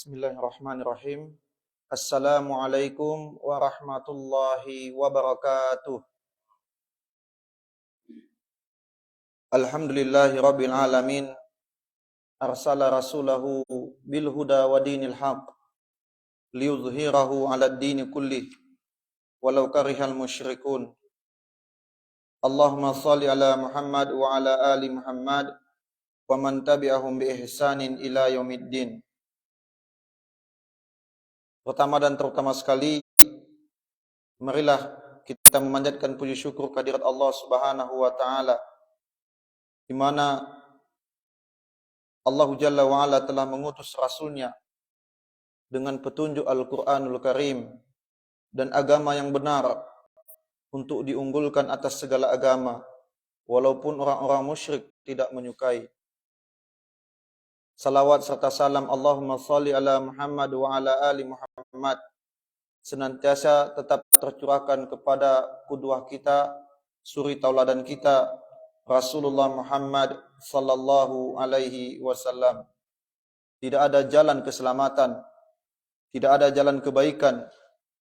Bismillahirrahmanirrahim. Assalamualaikum warahmatullahi wabarakatuh. Alhamdulillahi rabbil alamin. Arsala rasulahu bil huda wa dinil haq liyudhhirahu 'alad dini kullih walau karihal musyrikun. Allahumma shalli ala Muhammad wa ala ali Muhammad wa man tabi'ahum bi ihsanin ila yaumiddin. Pertama dan terutama sekali, marilah kita memanjatkan puji syukur kehadirat Allah Subhanahu wa taala, di mana Allah Jalla wa Ala telah mengutus rasulnya dengan petunjuk Al-Qur'anul Karim dan agama yang benar untuk diunggulkan atas segala agama, walaupun orang-orang musyrik tidak menyukai. Salawat serta salam Allahumma shalli ala Muhammad wa ala ali Muhammad senantiasa tetap tercurahkan kepada qudwah kita, suri tauladan kita, Rasulullah Muhammad sallallahu alaihi wasallam. Tidak ada jalan keselamatan, tidak ada jalan kebaikan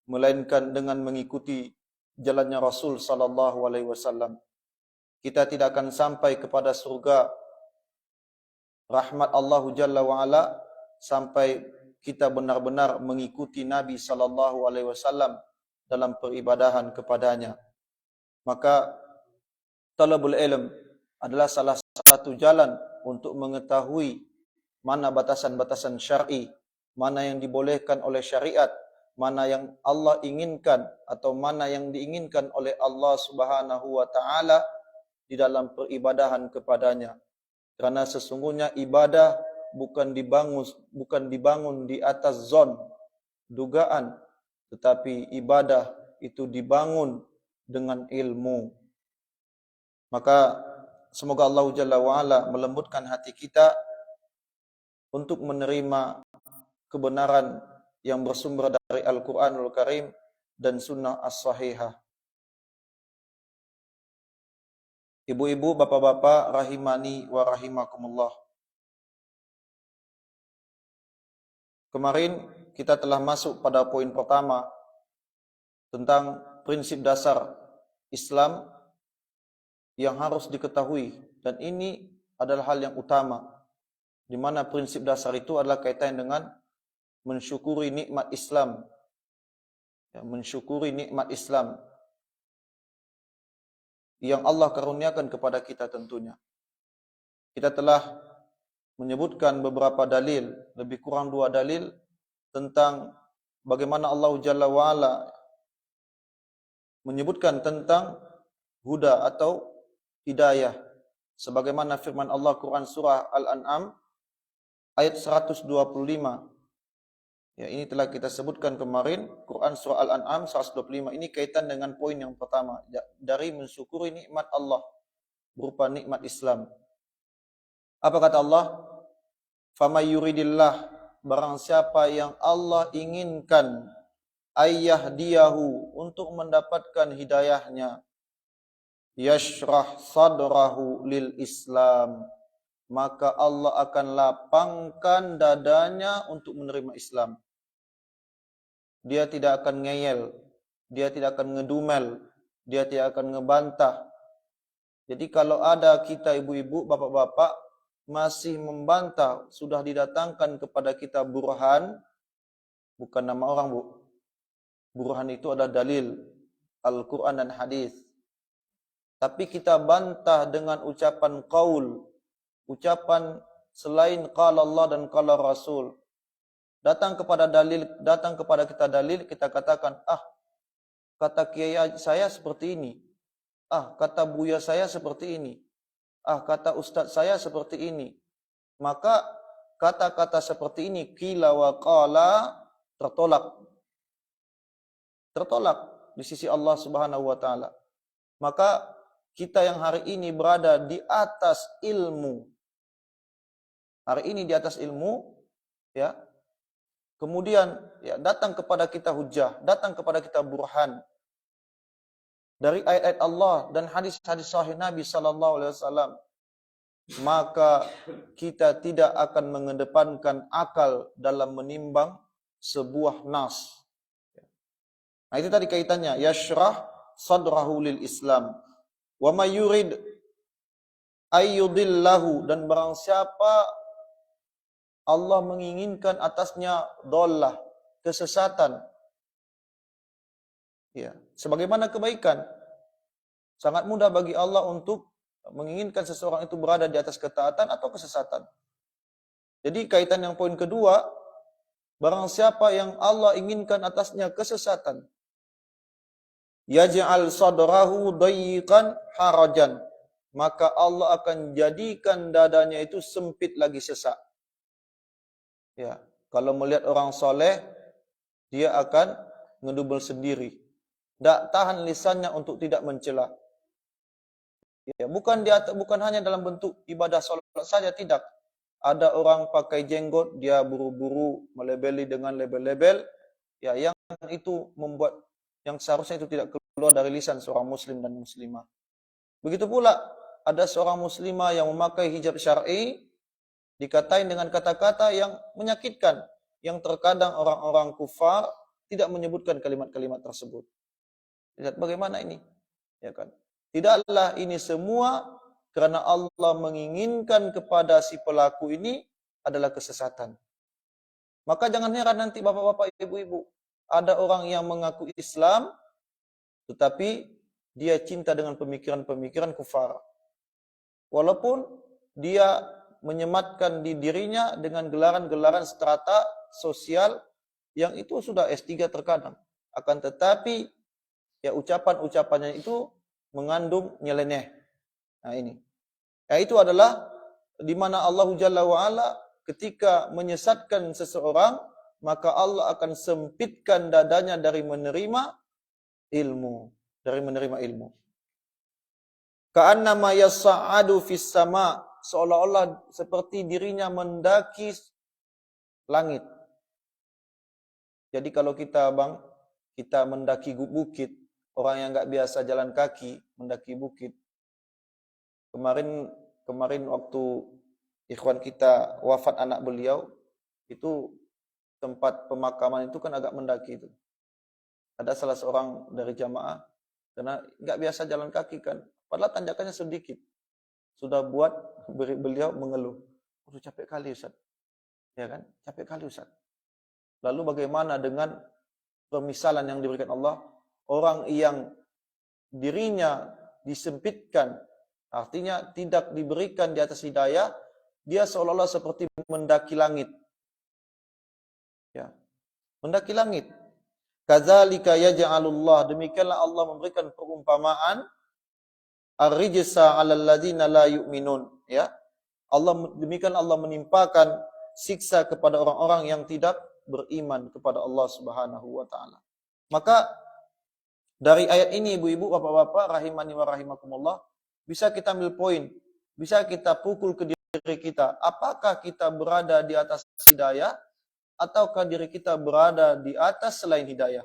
melainkan dengan mengikuti jalannya Rasul sallallahu alaihi wasallam. Kita tidak akan sampai kepada surga rahmat Allah Jalla wa Ala sampai kita benar-benar mengikuti Nabi sallallahu alaihi wasallam dalam peribadahan kepadanya. Maka talabul ilm adalah salah satu jalan untuk mengetahui mana batasan-batasan syar'i, mana yang dibolehkan oleh syariat, mana yang Allah inginkan atau mana yang diinginkan oleh Allah Subhanahu wa taala di dalam peribadahan kepadanya. Karena sesungguhnya ibadah bukan dibangun di atas zon, dugaan, tetapi ibadah itu dibangun dengan ilmu. Maka semoga Allah Jalla wa Ala melembutkan hati kita untuk menerima kebenaran yang bersumber dari Al-Qur'anul Karim dan Sunnah As-Sahihah. Ibu-ibu, bapak-bapak, rahimani wa rahimakumullah. Kemarin kita telah masuk pada poin pertama tentang prinsip dasar Islam yang harus diketahui, dan ini adalah hal yang utama, di mana prinsip dasar itu adalah kaitan dengan mensyukuri nikmat Islam. Ya, mensyukuri nikmat Islam yang Allah karuniakan kepada kita tentunya. Kita telah menyebutkan beberapa dalil, lebih kurang 2 dalil, tentang bagaimana Allah Jalla wa Ala menyebutkan tentang huda atau hidayah. Sebagaimana firman Allah Quran Surah Al-An'am ayat 125. Ya, ini telah kita sebutkan kemarin, Quran Surah Al-An'am 125. Ini kaitan dengan poin yang pertama, dari mensyukuri nikmat Allah berupa nikmat Islam. Apa kata Allah? Famay yuridillah, barang siapa yang Allah inginkan ayyahdiyahu, untuk mendapatkan hidayahnya, yashrah sadrahu lil Islam, maka Allah akan lapangkan dadanya untuk menerima Islam. Dia tidak akan ngeyel, dia tidak akan ngedumel, dia tidak akan ngebantah. Jadi kalau ada kita ibu-ibu, bapak-bapak masih membantah, sudah didatangkan kepada kita burhan, bukan nama orang bu. Burhan itu adalah dalil Al-Quran dan hadis. Tapi kita bantah dengan ucapan qaul, ucapan selain qala Allah dan qala Rasul. Datang kepada kita dalil, kita katakan, kata kiai saya seperti ini. Kata buya saya seperti ini. Kata ustaz saya seperti ini. Maka kata-kata seperti ini qila wa qala tertolak. Tertolak di sisi Allah Subhanahu wa taala. Maka kita yang hari ini berada di atas ilmu. Hari ini di atas ilmu, ya. Kemudian ya, datang kepada kita hujah, datang kepada kita burhan dari ayat-ayat Allah dan hadis-hadis sahih Nabi sallallahu alaihi wasallam maka kita tidak akan mengedepankan akal dalam menimbang sebuah nas. Nah, itu tadi kaitannya, yashrah sadrahu lil Islam. Wa may yurid ayyudillahu, dan barang siapa Allah menginginkan atasnya dhallah, kesesatan. Ya, sebagaimana kebaikan. Sangat mudah bagi Allah untuk menginginkan seseorang itu berada di atas ketaatan atau kesesatan. Jadi kaitan yang poin kedua, barang siapa yang Allah inginkan atasnya kesesatan, yaj'al sadrahu dayiqan harajan, maka Allah akan jadikan dadanya itu sempit lagi sesak. Ya, kalau melihat orang soleh, dia akan ngedubel sendiri. Tak tahan lisannya untuk tidak mencela. Ya, bukan hanya dalam bentuk ibadah salat saja, tidak. Ada orang pakai jenggot, dia buru-buru melebeli dengan label-label, ya, yang itu membuat yang seharusnya itu tidak keluar dari lisan seorang muslim dan muslimah. Begitu pula ada seorang muslimah yang memakai hijab syar'i, dikatain dengan kata-kata yang menyakitkan, yang terkadang orang-orang kufar tidak menyebutkan kalimat-kalimat tersebut. Lihat bagaimana ini, ya kan? Tidaklah ini semua karena Allah menginginkan kepada si pelaku ini adalah kesesatan. Maka jangan heran nanti bapak-bapak, ibu-ibu, ada orang yang mengaku Islam, tetapi dia cinta dengan pemikiran-pemikiran kufar. Walaupun dia menyematkan di dirinya dengan gelaran-gelaran strata sosial yang itu sudah S3 terkadang. Akan tetapi, ya, ucapan-ucapannya itu mengandung nyeleneh. Nah ini. Ya, itu adalah di mana Allah Jalla wa'ala ketika menyesatkan seseorang, maka Allah akan sempitkan dadanya dari menerima ilmu. Ka'annama yas'adu fis sama, seolah-olah seperti dirinya mendaki langit. Jadi kalau kita mendaki bukit, orang yang enggak biasa jalan kaki mendaki bukit. Kemarin waktu ikhwan kita wafat anak beliau, itu tempat pemakaman itu kan agak mendaki itu. Ada salah seorang dari jamaah, karena enggak biasa jalan kaki kan, padahal tanjakannya sedikit. Sudah buat beliau mengeluh. Udah capek kali Ustaz. Ya kan? Capek kali Ustaz. Lalu bagaimana dengan permisalan yang diberikan Allah? Orang yang dirinya disempitkan, artinya tidak diberikan di atas hidayah, dia seolah-olah seperti mendaki langit. Ya. Mendaki langit. Kadzalika yaj'alullah, demikianlah Allah memberikan perumpamaan ar-rijsa 'alal ladzina la yu'minun, ya. Demikian Allah menimpakan siksa kepada orang-orang yang tidak beriman kepada Allah Subhanahu wa taala. Maka dari ayat ini ibu-ibu, bapak-bapak rahimani wa rahimakumullah, bisa kita ambil poin, bisa kita pukul ke diri kita, apakah kita berada di atas hidayah ataukah diri kita berada di atas selain hidayah?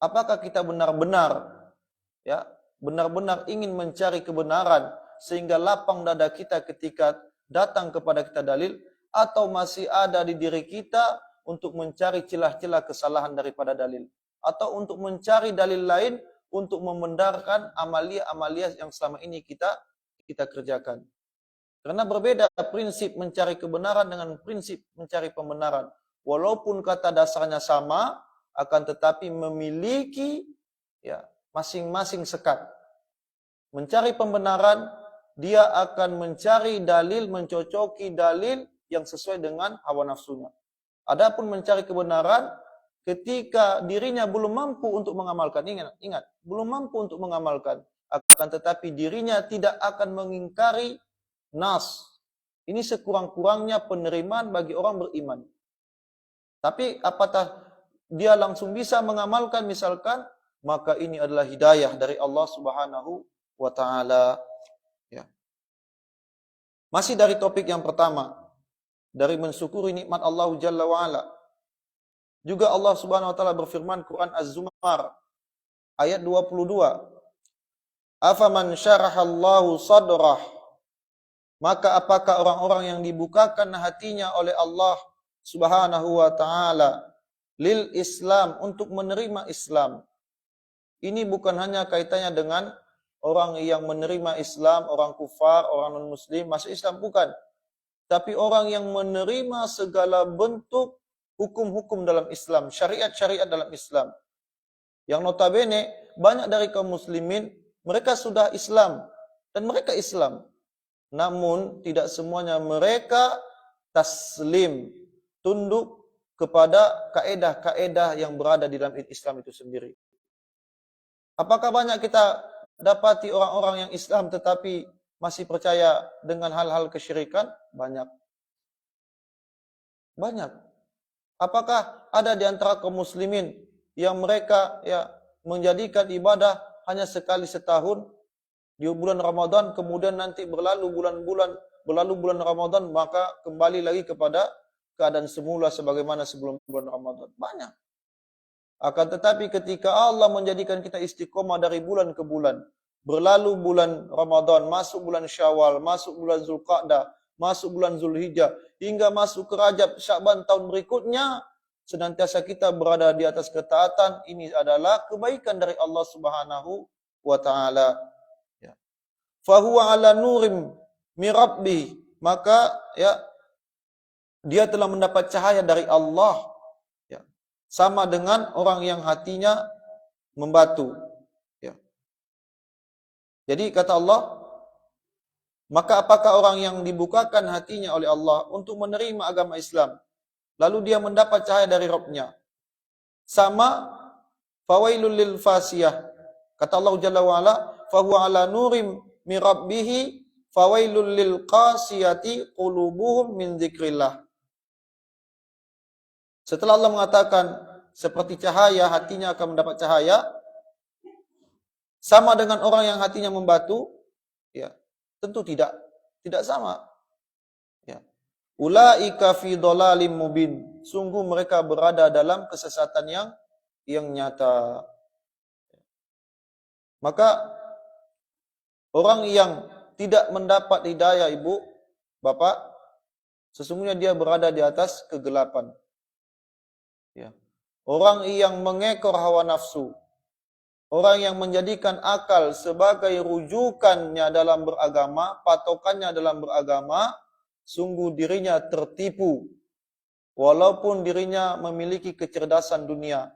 Apakah kita benar-benar ingin mencari kebenaran sehingga lapang dada kita ketika datang kepada kita dalil, atau masih ada di diri kita untuk mencari celah-celah kesalahan daripada dalil, atau untuk mencari dalil lain untuk membenarkan amalia-amalia yang selama ini kita kerjakan. Karena berbeda prinsip mencari kebenaran dengan prinsip mencari pembenaran. Walaupun kata dasarnya sama, akan tetapi memiliki masing-masing sekat. Mencari pembenaran, dia akan mencari dalil, mencocoki dalil yang sesuai dengan hawa nafsunya. Adapun mencari kebenaran, ketika dirinya belum mampu untuk mengamalkan, ingat, belum mampu untuk mengamalkan, akan tetapi dirinya tidak akan mengingkari nas. Ini sekurang-kurangnya penerimaan bagi orang beriman. Tapi apakah dia langsung bisa mengamalkan misalkan, maka ini adalah hidayah dari Allah Subhanahu wa taala. Ya. Masih dari topik yang pertama, dari mensyukuri nikmat Allah Jalla wa ala. Juga Allah Subhanahu wa taala berfirman, Quran Az-Zumar ayat 22. Afaman syarahallahu sadrah Maka apakah orang-orang yang dibukakan hatinya oleh Allah Subhanahu wa taala lil Islam, untuk menerima Islam? Ini bukan hanya kaitannya dengan orang yang menerima Islam, orang kufar, orang non-muslim masuk Islam, bukan. Tapi orang yang menerima segala bentuk hukum-hukum dalam Islam, syariat-syariat dalam Islam. Yang notabene banyak dari kaum muslimin, mereka sudah Islam dan mereka Islam. Namun tidak semuanya mereka taslim, tunduk kepada kaedah-kaedah yang berada di dalam Islam itu sendiri. Apakah banyak kita dapati orang-orang yang Islam tetapi masih percaya dengan hal-hal kesyirikan? Banyak. Banyak. Apakah ada di antara kaum muslimin yang mereka menjadikan ibadah hanya sekali setahun di bulan Ramadan, kemudian nanti berlalu bulan Ramadan, maka kembali lagi kepada keadaan semula sebagaimana sebelum bulan Ramadan? Banyak. Akan tetapi ketika Allah menjadikan kita istiqomah dari bulan ke bulan, berlalu bulan Ramadan, masuk bulan Syawal, masuk bulan Zulqa'dah, masuk bulan Zulhijjah, hingga masuk ke Rajab, Sya'ban tahun berikutnya, senantiasa kita berada di atas ketaatan. Ini adalah kebaikan dari Allah Subhanahu wa taala. Fahuwa ala nurim mirabbi, maka dia telah mendapat cahaya dari Allah, sama dengan orang yang hatinya membatu. Jadi kata Allah, maka apakah orang yang dibukakan hatinya oleh Allah untuk menerima agama Islam, lalu dia mendapat cahaya dari Rabb-nya, sama fawailul lil fasiyah, kata Allah Jalla wa Ala, fahuwa ala nurim mirabbihi fawailul lil qasiyati qulubuhum min dzikrillah. Setelah Allah mengatakan seperti cahaya, hatinya akan mendapat cahaya, sama dengan orang yang hatinya membatu, tentu tidak sama. Ulaika fi dhalalim mubin, sungguh mereka berada dalam kesesatan yang nyata. Maka orang yang tidak mendapat hidayah, ibu, bapak, sesungguhnya dia berada di atas kegelapan. Orang yang mengekor hawa nafsu, orang yang menjadikan akal sebagai rujukannya dalam beragama, patokannya dalam beragama, sungguh dirinya tertipu, walaupun dirinya memiliki kecerdasan dunia.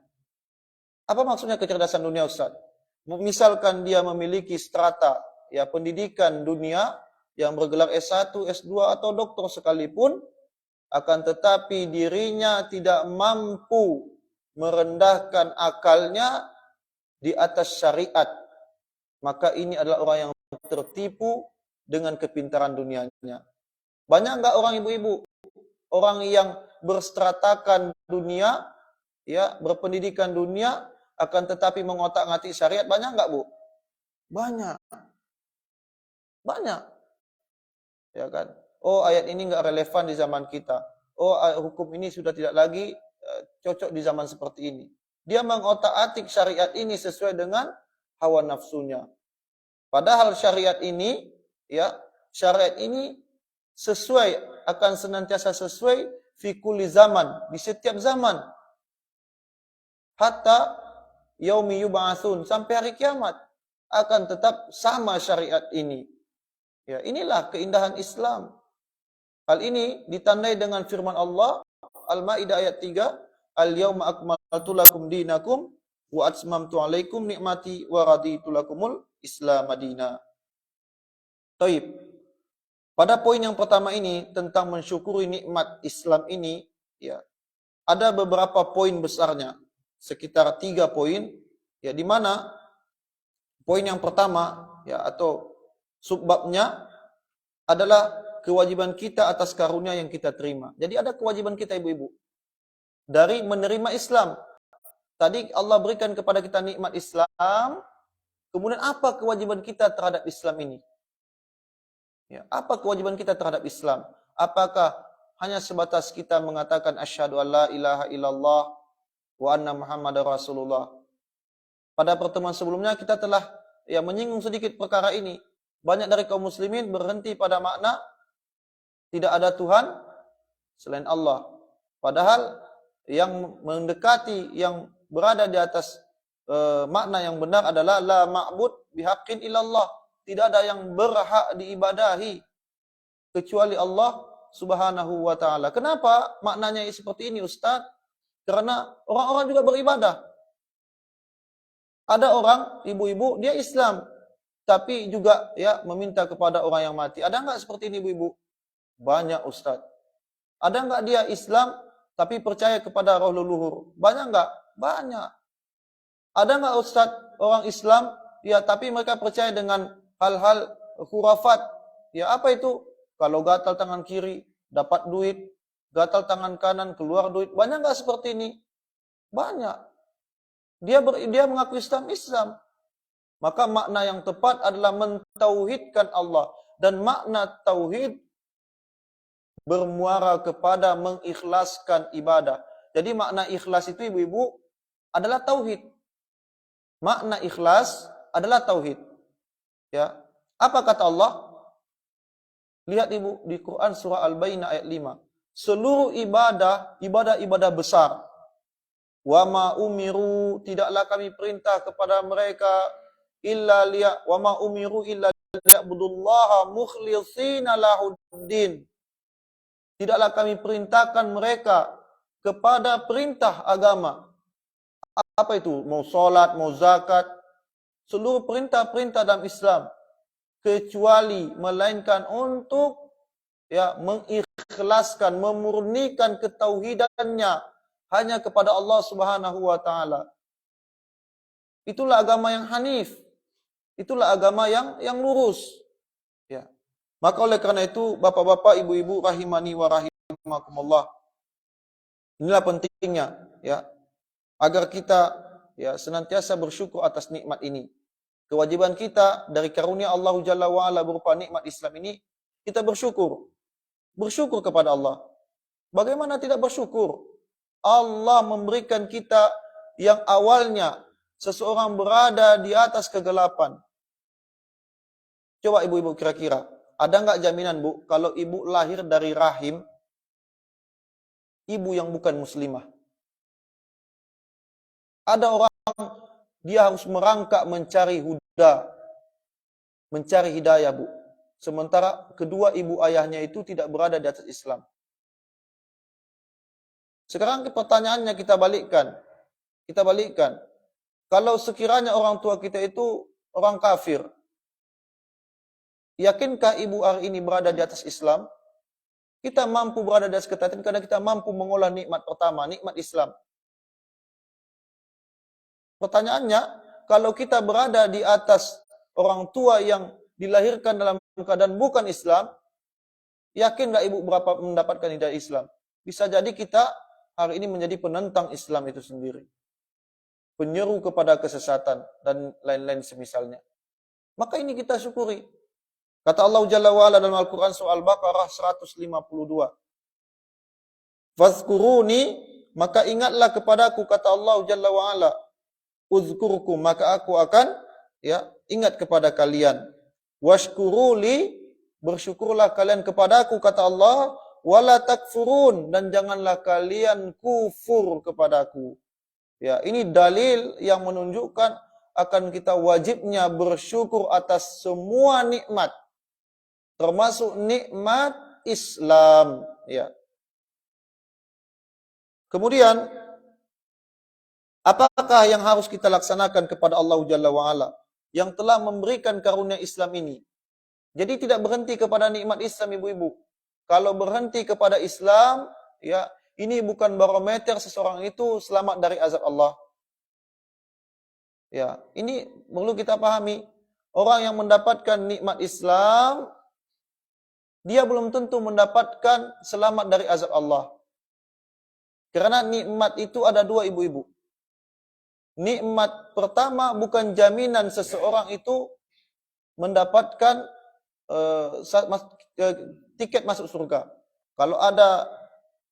Apa maksudnya kecerdasan dunia, Ustaz? Misalkan dia memiliki strata, pendidikan dunia yang bergelar S1, S2 atau doktor sekalipun, akan tetapi dirinya tidak mampu merendahkan akalnya di atas syariat, maka ini adalah orang yang tertipu dengan kepintaran dunianya. Banyak enggak orang ibu-ibu, orang yang berstratakan dunia, berpendidikan dunia, akan tetapi mengotak-ngatik syariat? Banyak enggak, Bu? Banyak. Ya kan? Oh, ayat ini enggak relevan di zaman kita. Oh, hukum ini sudah tidak lagi cocok di zaman seperti ini. Dia mengotak-atik syariat ini sesuai dengan hawa nafsunya. Padahal syariat ini sesuai, akan senantiasa sesuai fi kulli zaman, di setiap zaman. Hatta yaumi yub'atsun, sampai hari kiamat akan tetap sama syariat ini. Inilah keindahan Islam. Hal ini ditandai dengan firman Allah Al-Maidah ayat 3, Al-yawma akmaltu lakum dinakum wa atmamtu alaikum ni'mati wa raditu lakumul Islam madina. Taib. Pada poin yang pertama ini tentang mensyukuri nikmat Islam ini, ada beberapa poin besarnya, sekitar 3 poin, di mana poin yang pertama atau subbabnya adalah kewajiban kita atas karunia yang kita terima. Jadi ada kewajiban kita, ibu-ibu, dari menerima Islam. Tadi Allah berikan kepada kita nikmat Islam, kemudian apa kewajiban kita terhadap Islam ini? Apa kewajiban kita terhadap Islam? Apakah hanya sebatas kita mengatakan asyhadu alla ilaha illallah wa anna muhammadar rasulullah? Pada pertemuan sebelumnya kita telah menyinggung sedikit perkara ini. Banyak dari kaum muslimin berhenti pada makna Tidak ada Tuhan selain Allah. Padahal yang mendekati, yang berada di atas makna yang benar adalah la ma'bud bihaqqin illallah. Tidak ada yang berhak diibadahi kecuali Allah Subhanahu wa taala. Kenapa maknanya seperti ini, Ustaz? Karena orang-orang juga beribadah. Ada orang, ibu-ibu, dia Islam, tapi juga ya meminta kepada orang yang mati. Ada enggak seperti ini, ibu-ibu? Banyak, Ustaz. Ada enggak dia Islam tapi percaya kepada roh leluhur? Banyak enggak? Banyak. Ada enggak, Ustaz, orang Islam ya tapi mereka percaya dengan hal-hal khurafat? Ya apa itu? Kalau gatal tangan kiri dapat duit, gatal tangan kanan keluar duit. Banyak enggak seperti ini? Banyak. Dia mengaku Islam. Maka makna yang tepat adalah mentauhidkan Allah, dan makna tauhid bermuara kepada mengikhlaskan ibadah. Jadi makna ikhlas itu, ibu-ibu, adalah tauhid. Makna ikhlas adalah tauhid. Ya. Apa kata Allah? Lihat, ibu, di Quran surah Al-Baqarah ayat 5. Seluruh ibadah besar. Wa ma umiru, tidaklah kami perintah kepada mereka illa wa ma umiru illa liya'budullaha mukhlishina lahuddin. Tidaklah kami perintahkan mereka kepada perintah agama. Apa itu? Mau salat, mau zakat, seluruh perintah-perintah dalam Islam, kecuali melainkan untuk ya mengikhlaskan, memurnikan ketauhidannya hanya kepada Allah Subhanahu wa taala. Itulah agama yang hanif. Itulah agama yang lurus. Ya. Maka oleh karena itu, bapak-bapak, ibu-ibu rahimani wa rahimakumullah, inilah pentingnya ya agar kita ya senantiasa bersyukur atas nikmat ini. Kewajiban kita dari karunia Allah Jalla wa Ala berupa nikmat Islam ini, kita bersyukur. Bersyukur kepada Allah. Bagaimana tidak bersyukur? Allah memberikan kita yang awalnya seseorang berada di atas kegelapan. Coba ibu-ibu kira-kira, ada enggak jaminan, Bu, kalau ibu lahir dari rahim ibu yang bukan muslimah? Ada orang dia harus merangkak mencari huda, mencari hidayah, Bu. Sementara kedua ibu ayahnya itu tidak berada di atas Islam. Sekarang pertanyaannya kita balikkan. Kalau sekiranya orang tua kita itu orang kafir, yakinkah ibu hari ini berada di atas Islam? Kita mampu berada di atas ketaatan karena kita mampu mengolah nikmat pertama, nikmat Islam. Pertanyaannya, kalau kita berada di atas orang tua yang dilahirkan dalam keadaan bukan Islam, yakin nggak ibu berapa mendapatkan hidayah Islam? Bisa jadi kita hari ini menjadi penentang Islam itu sendiri. Penyeru kepada kesesatan dan lain-lain semisalnya. Maka ini kita syukuri. Kata Allah Jalla wa'ala dalam Al-Quran surah Al-Baqarah 152. Fazkuruni, maka ingatlah kepadaku, kata Allah Jalla wa'ala. Uzkurkum, maka aku akan ya ingat kepada kalian. Washkuruli, bersyukurlah kalian kepadaku, kata Allah. Wala takfurun, dan janganlah kalian kufur kepadaku. Ya, ini dalil yang menunjukkan akan kita wajibnya bersyukur atas semua nikmat, termasuk nikmat Islam. Ya. Kemudian, apakah yang harus kita laksanakan kepada Allah Jalla wa'ala yang telah memberikan karunia Islam ini? Jadi tidak berhenti kepada nikmat Islam, ibu-ibu. Kalau berhenti kepada Islam, ya ini bukan barometer seseorang itu selamat dari azab Allah. Ya, ini perlu kita pahami. Orang yang mendapatkan nikmat Islam, dia belum tentu mendapatkan selamat dari azab Allah. Karena nikmat itu ada dua, ibu-ibu. Nikmat pertama bukan jaminan seseorang itu mendapatkan tiket masuk surga. Kalau ada,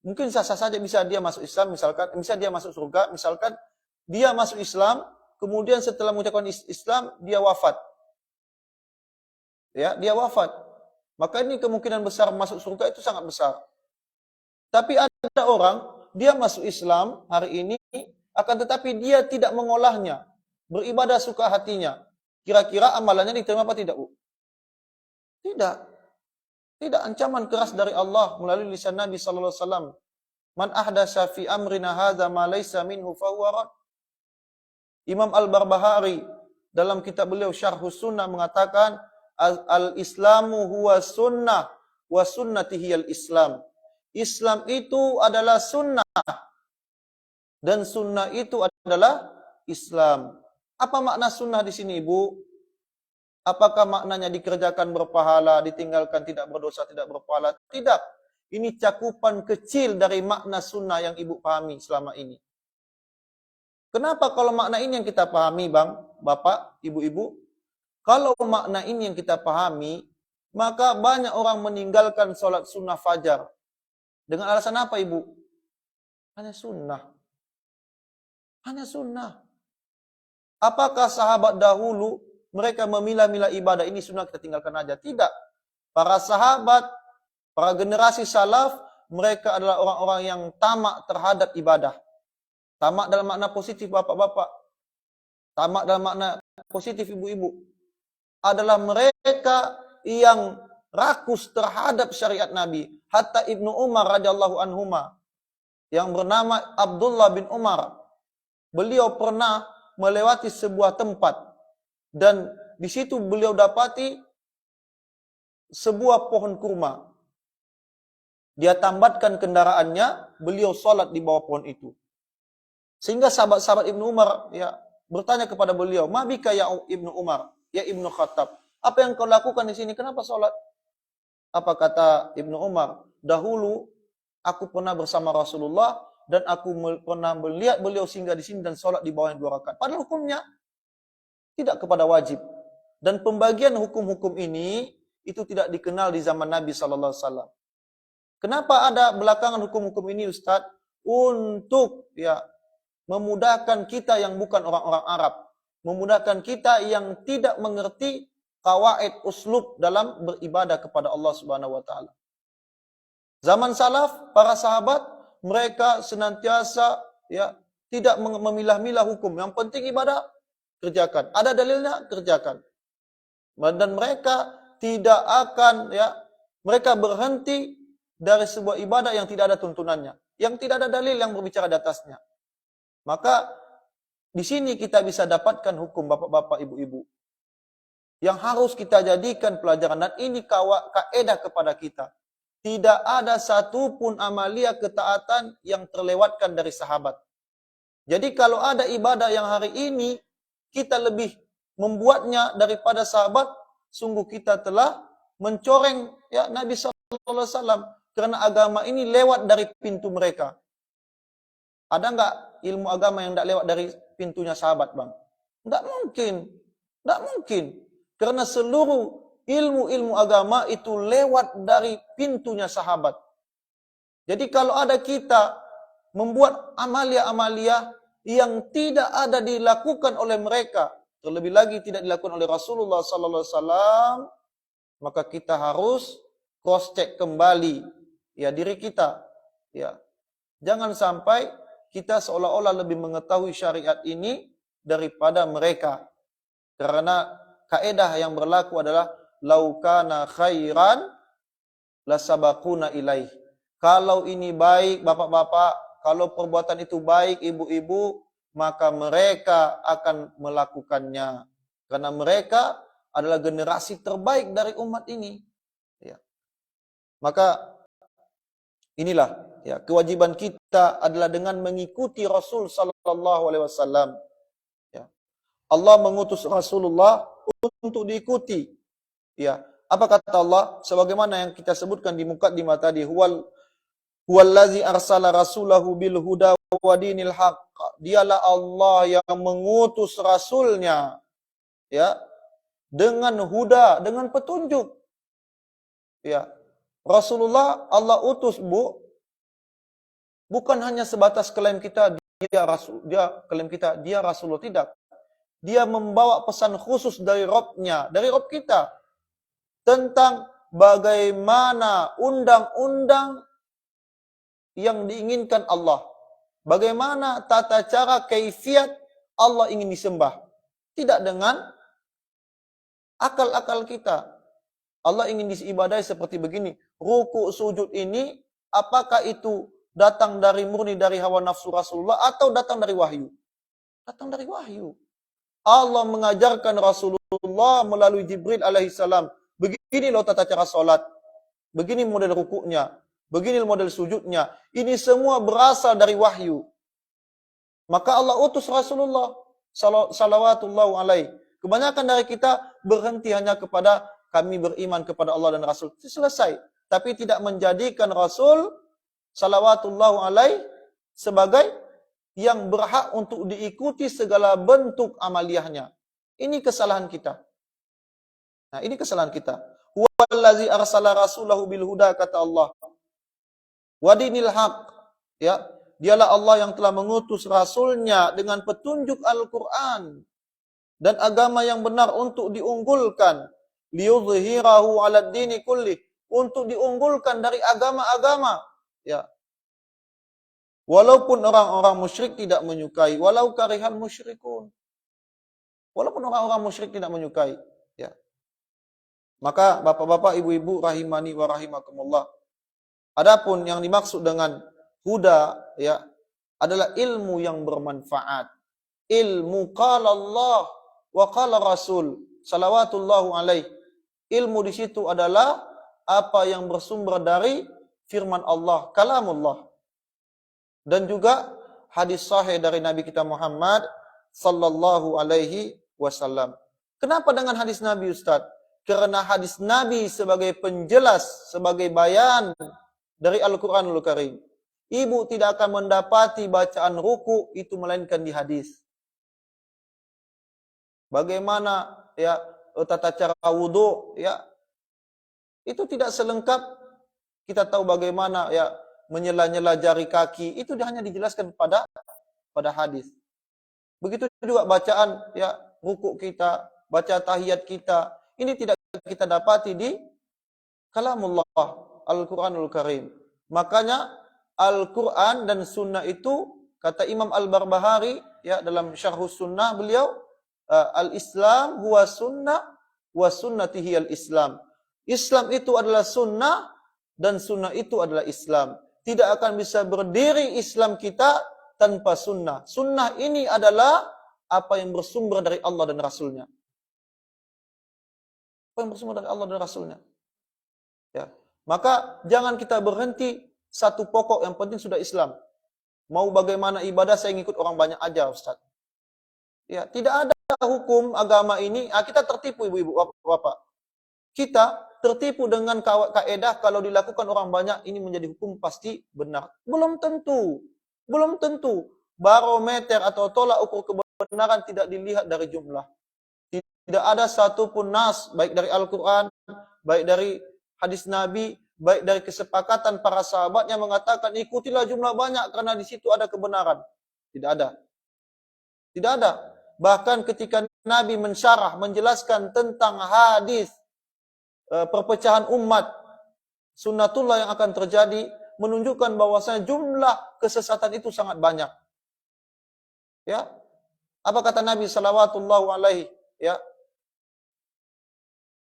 mungkin sah-sah saja bisa dia masuk Islam, misalkan, bisa dia masuk surga, misalkan dia masuk Islam, kemudian setelah mengucapkan Islam, dia wafat. Ya, dia wafat. Maka ini kemungkinan besar masuk surga itu sangat besar. Tapi ada orang, dia masuk Islam hari ini, akan tetapi dia tidak mengolahnya. Beribadah suka hatinya. Kira-kira amalannya diterima apa tidak, Bu? Tidak. Tidak, ancaman keras dari Allah melalui lisan Nabi sallallahu alaihi wasallam. Man ahdatsa fi amrina hadza ma laysa minhu fahuwa rad. Imam Al-Barbahari dalam kitab beliau Syarhus Sunnah mengatakan al-Islamu huwa sunnah wa sunnatihi al-Islam. Islam itu adalah sunnah dan sunnah itu adalah Islam. Apa makna sunnah di sini, Ibu? Apakah maknanya dikerjakan berpahala, ditinggalkan tidak berdosa, tidak berpahala? Tidak. Ini cakupan kecil dari makna sunnah yang Ibu pahami selama ini. Kenapa kalau makna ini yang kita pahami, Bang, Bapak, Ibu-ibu? Kalau makna ini yang kita pahami, maka banyak orang meninggalkan sholat sunnah fajar. Dengan alasan apa, Ibu? Hanya sunnah. Hanya sunnah. Apakah sahabat dahulu mereka memilah-milah ibadah, ini sunnah kita tinggalkan aja? Tidak. Para sahabat, para generasi salaf, mereka adalah orang-orang yang tamak terhadap ibadah. Tamak dalam makna positif, bapak-bapak. Tamak dalam makna positif, ibu-ibu. Adalah mereka yang rakus terhadap syariat Nabi. Hatta Ibnu Umar radhiyallahu anhuma, yang bernama Abdullah bin Umar, beliau pernah melewati sebuah tempat dan di situ beliau dapati sebuah pohon kurma. Dia tambatkan kendaraannya, beliau sholat di bawah pohon itu. Sehingga sahabat-sahabat Ibnu Umar ya bertanya kepada beliau, "Ma bika ya Ibnu Umar, ya Ibnu Khattab? Apa yang kau lakukan di sini? Kenapa sholat?" Apa kata Ibnu Umar? "Dahulu aku pernah bersama Rasulullah dan aku pernah melihat beliau singgah di sini dan sholat di bawahnya 2 rakaat." Padahal hukumnya tidak kepada wajib. Dan pembagian hukum-hukum ini itu tidak dikenal di zaman Nabi sallallahu alaihi wasallam. Kenapa ada belakangan hukum-hukum ini, Ustaz? Untuk ya memudahkan kita yang bukan orang-orang Arab, memudahkan kita yang tidak mengerti qawaid uslub dalam beribadah kepada Allah Subhanahu wa taala. Zaman salaf, para sahabat, mereka senantiasa ya tidak memilah-milah hukum. Yang penting ibadah, kerjakan. Ada dalilnya, kerjakan. Dan mereka tidak akan ya mereka berhenti dari sebuah ibadah yang tidak ada tuntunannya, yang tidak ada dalil yang berbicara di atasnya. Maka di sini kita bisa dapatkan hukum, bapak-bapak, ibu-ibu, yang harus kita jadikan pelajaran, dan ini kaedah kepada kita. Tidak ada satupun amalia ketaatan yang terlewatkan dari sahabat. Jadi kalau ada ibadah yang hari ini kita lebih membuatnya daripada sahabat, sungguh kita telah mencoreng ya Nabi sallallahu alaihi wasallam, karena agama ini lewat dari pintu mereka. Ada enggak ilmu agama yang tidak lewat dari pintunya sahabat, Bang? Tidak mungkin. Tidak mungkin. Karena seluruh ilmu-ilmu agama itu lewat dari pintunya sahabat. Jadi kalau ada kita membuat amalia-amalia yang tidak ada dilakukan oleh mereka, terlebih lagi tidak dilakukan oleh Rasulullah sallallahu alaihi wasallam, maka kita harus cross check kembali ya diri kita. Ya. Jangan sampai kita seolah-olah lebih mengetahui syariat ini daripada mereka. Karena kaedah yang berlaku adalah laukana khairan lasabaquna ilaih. Kalau ini baik, bapak-bapak, kalau perbuatan itu baik, ibu-ibu, maka mereka akan melakukannya. Karena mereka adalah generasi terbaik dari umat ini. Ya. Maka inilah ya kewajiban kita adalah dengan mengikuti Rasul sallallahu alaihi wasallam. Ya. Allah mengutus Rasulullah untuk diikuti. Ya. Apa kata Allah? Sebagaimana yang kita sebutkan di mukaddimah tadi, huwallazi arsala rasulahu bil huda wa dinil haqq. Dialah Allah yang mengutus rasulnya ya dengan huda, dengan petunjuk. Ya. Rasulullah Allah utus, Bu, bukan hanya sebatas klaim kita klaim kita dia Rasulullah, tidak. Dia membawa pesan khusus dari Rabb-nya, dari Rabb kita, tentang bagaimana undang-undang yang diinginkan Allah. Bagaimana tata cara kaifiat Allah ingin disembah. Tidak dengan akal-akal kita. Allah ingin diibadahi seperti begini. Ruku sujud ini apakah itu datang dari murni dari hawa nafsu Rasulullah atau datang dari wahyu? Datang dari wahyu. Allah mengajarkan Rasulullah melalui Jibril alaihissalam. Begini loh tata cara salat. Begini model rukuknya. Begini model sujudnya. Ini semua berasal dari wahyu. Maka Allah utus Rasulullah salawatullahu alaihi. Kebanyakan dari kita berhenti hanya kepada kami beriman kepada Allah dan Rasul. Selesai. Tapi tidak menjadikan Rasul salawatullahu alaihi sebagai yang berhak untuk diikuti segala bentuk amaliyahnya. Ini kesalahan kita. Nah, ini kesalahan kita. Huwallazi arsala rasulahu bil huda, kata Allah. Wadinil haq. Ya, dialah Allah yang telah mengutus rasulnya dengan petunjuk Al-Qur'an dan agama yang benar untuk diunggulkan, liyudhhirahu 'alad dini kulli, untuk diunggulkan dari agama-agama, ya. Walaupun orang-orang musyrik tidak menyukai, walau karihal musyrikun. Walaupun orang-orang musyrik tidak menyukai, ya. Maka bapak-bapak, ibu-ibu rahimani wa rahimakumullah. Adapun yang dimaksud dengan huda, ya, adalah ilmu yang bermanfaat. Ilmu qala Allah wa qala Rasul salawatullahu alaihi. Ilmu di situ adalah apa yang bersumber dari firman Allah, kalamullah. Dan juga hadis sahih dari Nabi kita Muhammad sallallahu alaihi wasallam. Kenapa dengan hadis Nabi, Ustaz? Karena hadis Nabi sebagai penjelas, sebagai bayan dari Al-Quranul Karim. Ibu tidak akan mendapati bacaan ruku itu melainkan di hadis. Bagaimana ya tata cara wudu, ya, itu tidak selengkap. Kita tahu bagaimana ya menyela-nyela jari kaki, itu hanya dijelaskan pada hadis. Begitu juga bacaan ya ruku kita, baca tahiyat kita, ini tidak kita dapati di kalamullah, Al-Quranul Karim. Makanya Al-Quran dan Sunnah itu, kata Imam Al-Barbahari ya dalam Syarhus Sunnah beliau, Al-Islam huwa sunnah wa sunnatihi al-Islam. Islam itu adalah sunnah dan sunnah itu adalah Islam. Tidak akan bisa berdiri Islam kita tanpa sunnah. Sunnah ini adalah apa yang bersumber dari Allah dan Rasulnya. Apa yang bersumber dari Allah dan Rasulnya. Ya. Maka jangan kita berhenti satu pokok, yang penting sudah Islam. Mau bagaimana ibadah saya ngikut orang banyak aja, Ustaz. Ya, tidak ada hukum agama ini. Kita tertipu, ibu-ibu, bapak-bapak. Kita tertipu dengan kaedah kalau dilakukan orang banyak ini menjadi hukum pasti benar. Belum tentu. Belum tentu. Barometer atau tolak ukur kebenaran tidak dilihat dari jumlah. Tidak ada satupun nas, baik dari Al-Quran, baik dari hadis Nabi, baik dari kesepakatan para sahabat yang mengatakan ikutilah jumlah banyak karena di situ ada kebenaran. Tidak ada. Tidak ada. Bahkan ketika Nabi mensyarah, menjelaskan tentang hadis perpecahan umat, sunnatullah yang akan terjadi, menunjukkan bahwasanya jumlah kesesatan itu sangat banyak. Ya. Apa kata Nabi sallallahu alaihi, ya?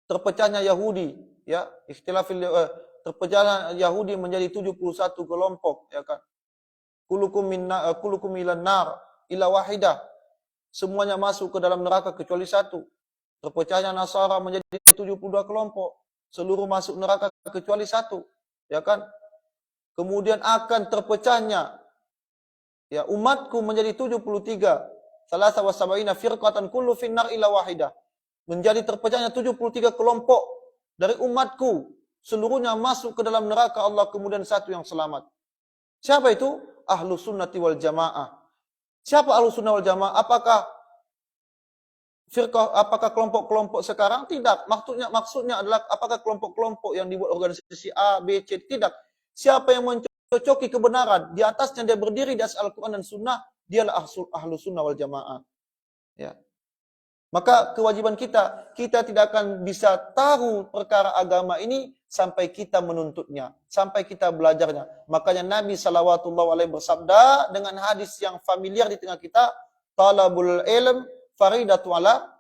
Terpecahnya Yahudi, ya, terpecahnya Yahudi menjadi 71 kelompok, ya kan. Kulukum milan nar illa wahidah. Semuanya masuk ke dalam neraka kecuali satu. Terpecahnya Nasara menjadi 72 kelompok. Seluruh masuk neraka kecuali satu, ya kan. Kemudian akan terpecahnya ya umatku menjadi 73. Salasa wa sab'ina firqatan kullu finnar illa wahidah. Menjadi terpecahnya 73 kelompok dari umatku. Seluruhnya masuk ke dalam neraka Allah, kemudian satu yang selamat. Siapa itu? Ahlus sunnati wal jamaah. Siapa ahlus sunnah wal jamaah? Apakah firqah, apakah kelompok-kelompok sekarang? Tidak. Maksudnya adalah apakah kelompok-kelompok yang dibuat organisasi A, B, C? Tidak. Siapa yang mencocoki kebenaran, di atasnya dia berdiri di atas Al-Quran dan Sunnah, dialah ahlus sunnah wal jamaah. Ya. Maka kewajiban kita tidak akan bisa tahu perkara agama ini sampai kita menuntutnya, sampai kita belajarnya. Makanya Nabi SAW bersabda dengan hadis yang familiar di tengah kita, talabul ilm faridatu ala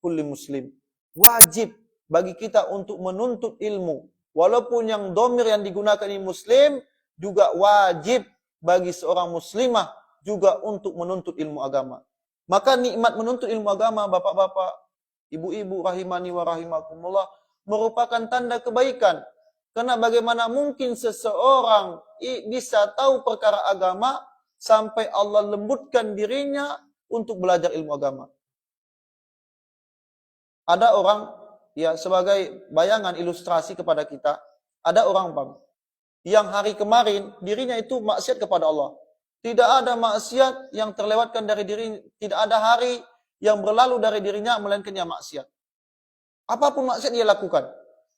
kulli muslim. Wajib bagi kita untuk menuntut ilmu. Walaupun yang domir yang digunakan ini muslim, juga wajib bagi seorang muslimah juga untuk menuntut ilmu agama. Maka nikmat menuntut ilmu agama, bapak-bapak, ibu-ibu rahimani wa rahimakumullah, merupakan tanda kebaikan. Karena bagaimana mungkin seseorang bisa tahu perkara agama sampai Allah lembutkan dirinya untuk belajar ilmu agama. Ada orang, ya sebagai bayangan ilustrasi kepada kita, ada orang yang hari kemarin dirinya itu maksiat kepada Allah. Tidak ada maksiat yang terlewatkan dari diri, tidak ada hari yang berlalu dari dirinya melainkan yang maksiat. Apapun maksiat dia lakukan.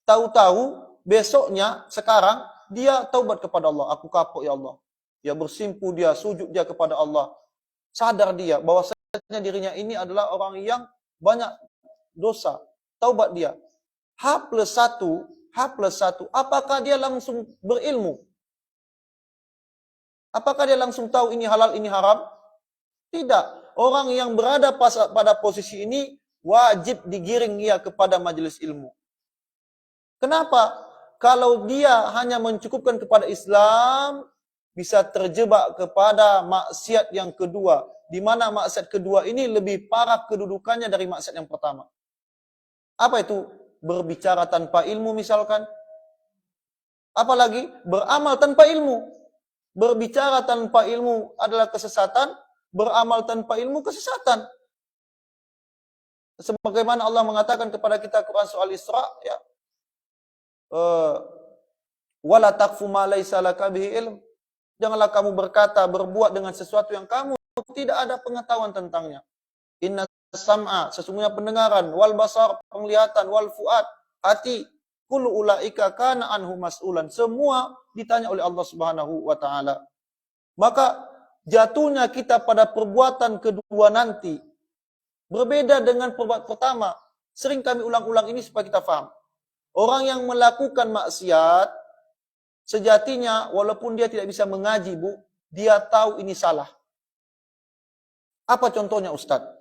Tahu-tahu besoknya, sekarang dia taubat kepada Allah. Aku kapok ya Allah. Dia bersimpu, dia sujud dia kepada Allah. Sadar dia bahwasanya dirinya ini adalah orang yang banyak dosa. Taubat dia. H+1, apakah dia langsung berilmu? Apakah dia langsung tahu ini halal, ini haram? Tidak. Orang yang berada pada posisi ini wajib digiring ia kepada majelis ilmu. Kenapa? Kalau dia hanya mencukupkan kepada Islam, bisa terjebak kepada maksiat yang kedua. Di mana maksiat kedua ini lebih parah kedudukannya dari maksiat yang pertama. Apa itu? Berbicara tanpa ilmu misalkan. Apalagi beramal tanpa ilmu. Berbicara tanpa ilmu adalah kesesatan, beramal tanpa ilmu kesesatan. Sebagaimana Allah mengatakan kepada kita Quran soal Isra, ya. Wala taqfu ma laisa laka bihi ilm. Janganlah kamu berkata, berbuat dengan sesuatu yang kamu tidak ada pengetahuan tentangnya. Inna sam'a, sesungguhnya pendengaran, wal basar, penglihatan, wal fuad, hati, kullu ulaika kana anhu mas'ulan. Semua ditanya oleh Allah Subhanahu wa taala. Maka jatuhnya kita pada perbuatan kedua nanti berbeda dengan perbuatan pertama. Sering kami ulang-ulang ini supaya kita faham. Orang yang melakukan maksiat sejatinya walaupun dia tidak bisa mengaji, Bu, dia tahu ini salah. Apa contohnya, Ustadz?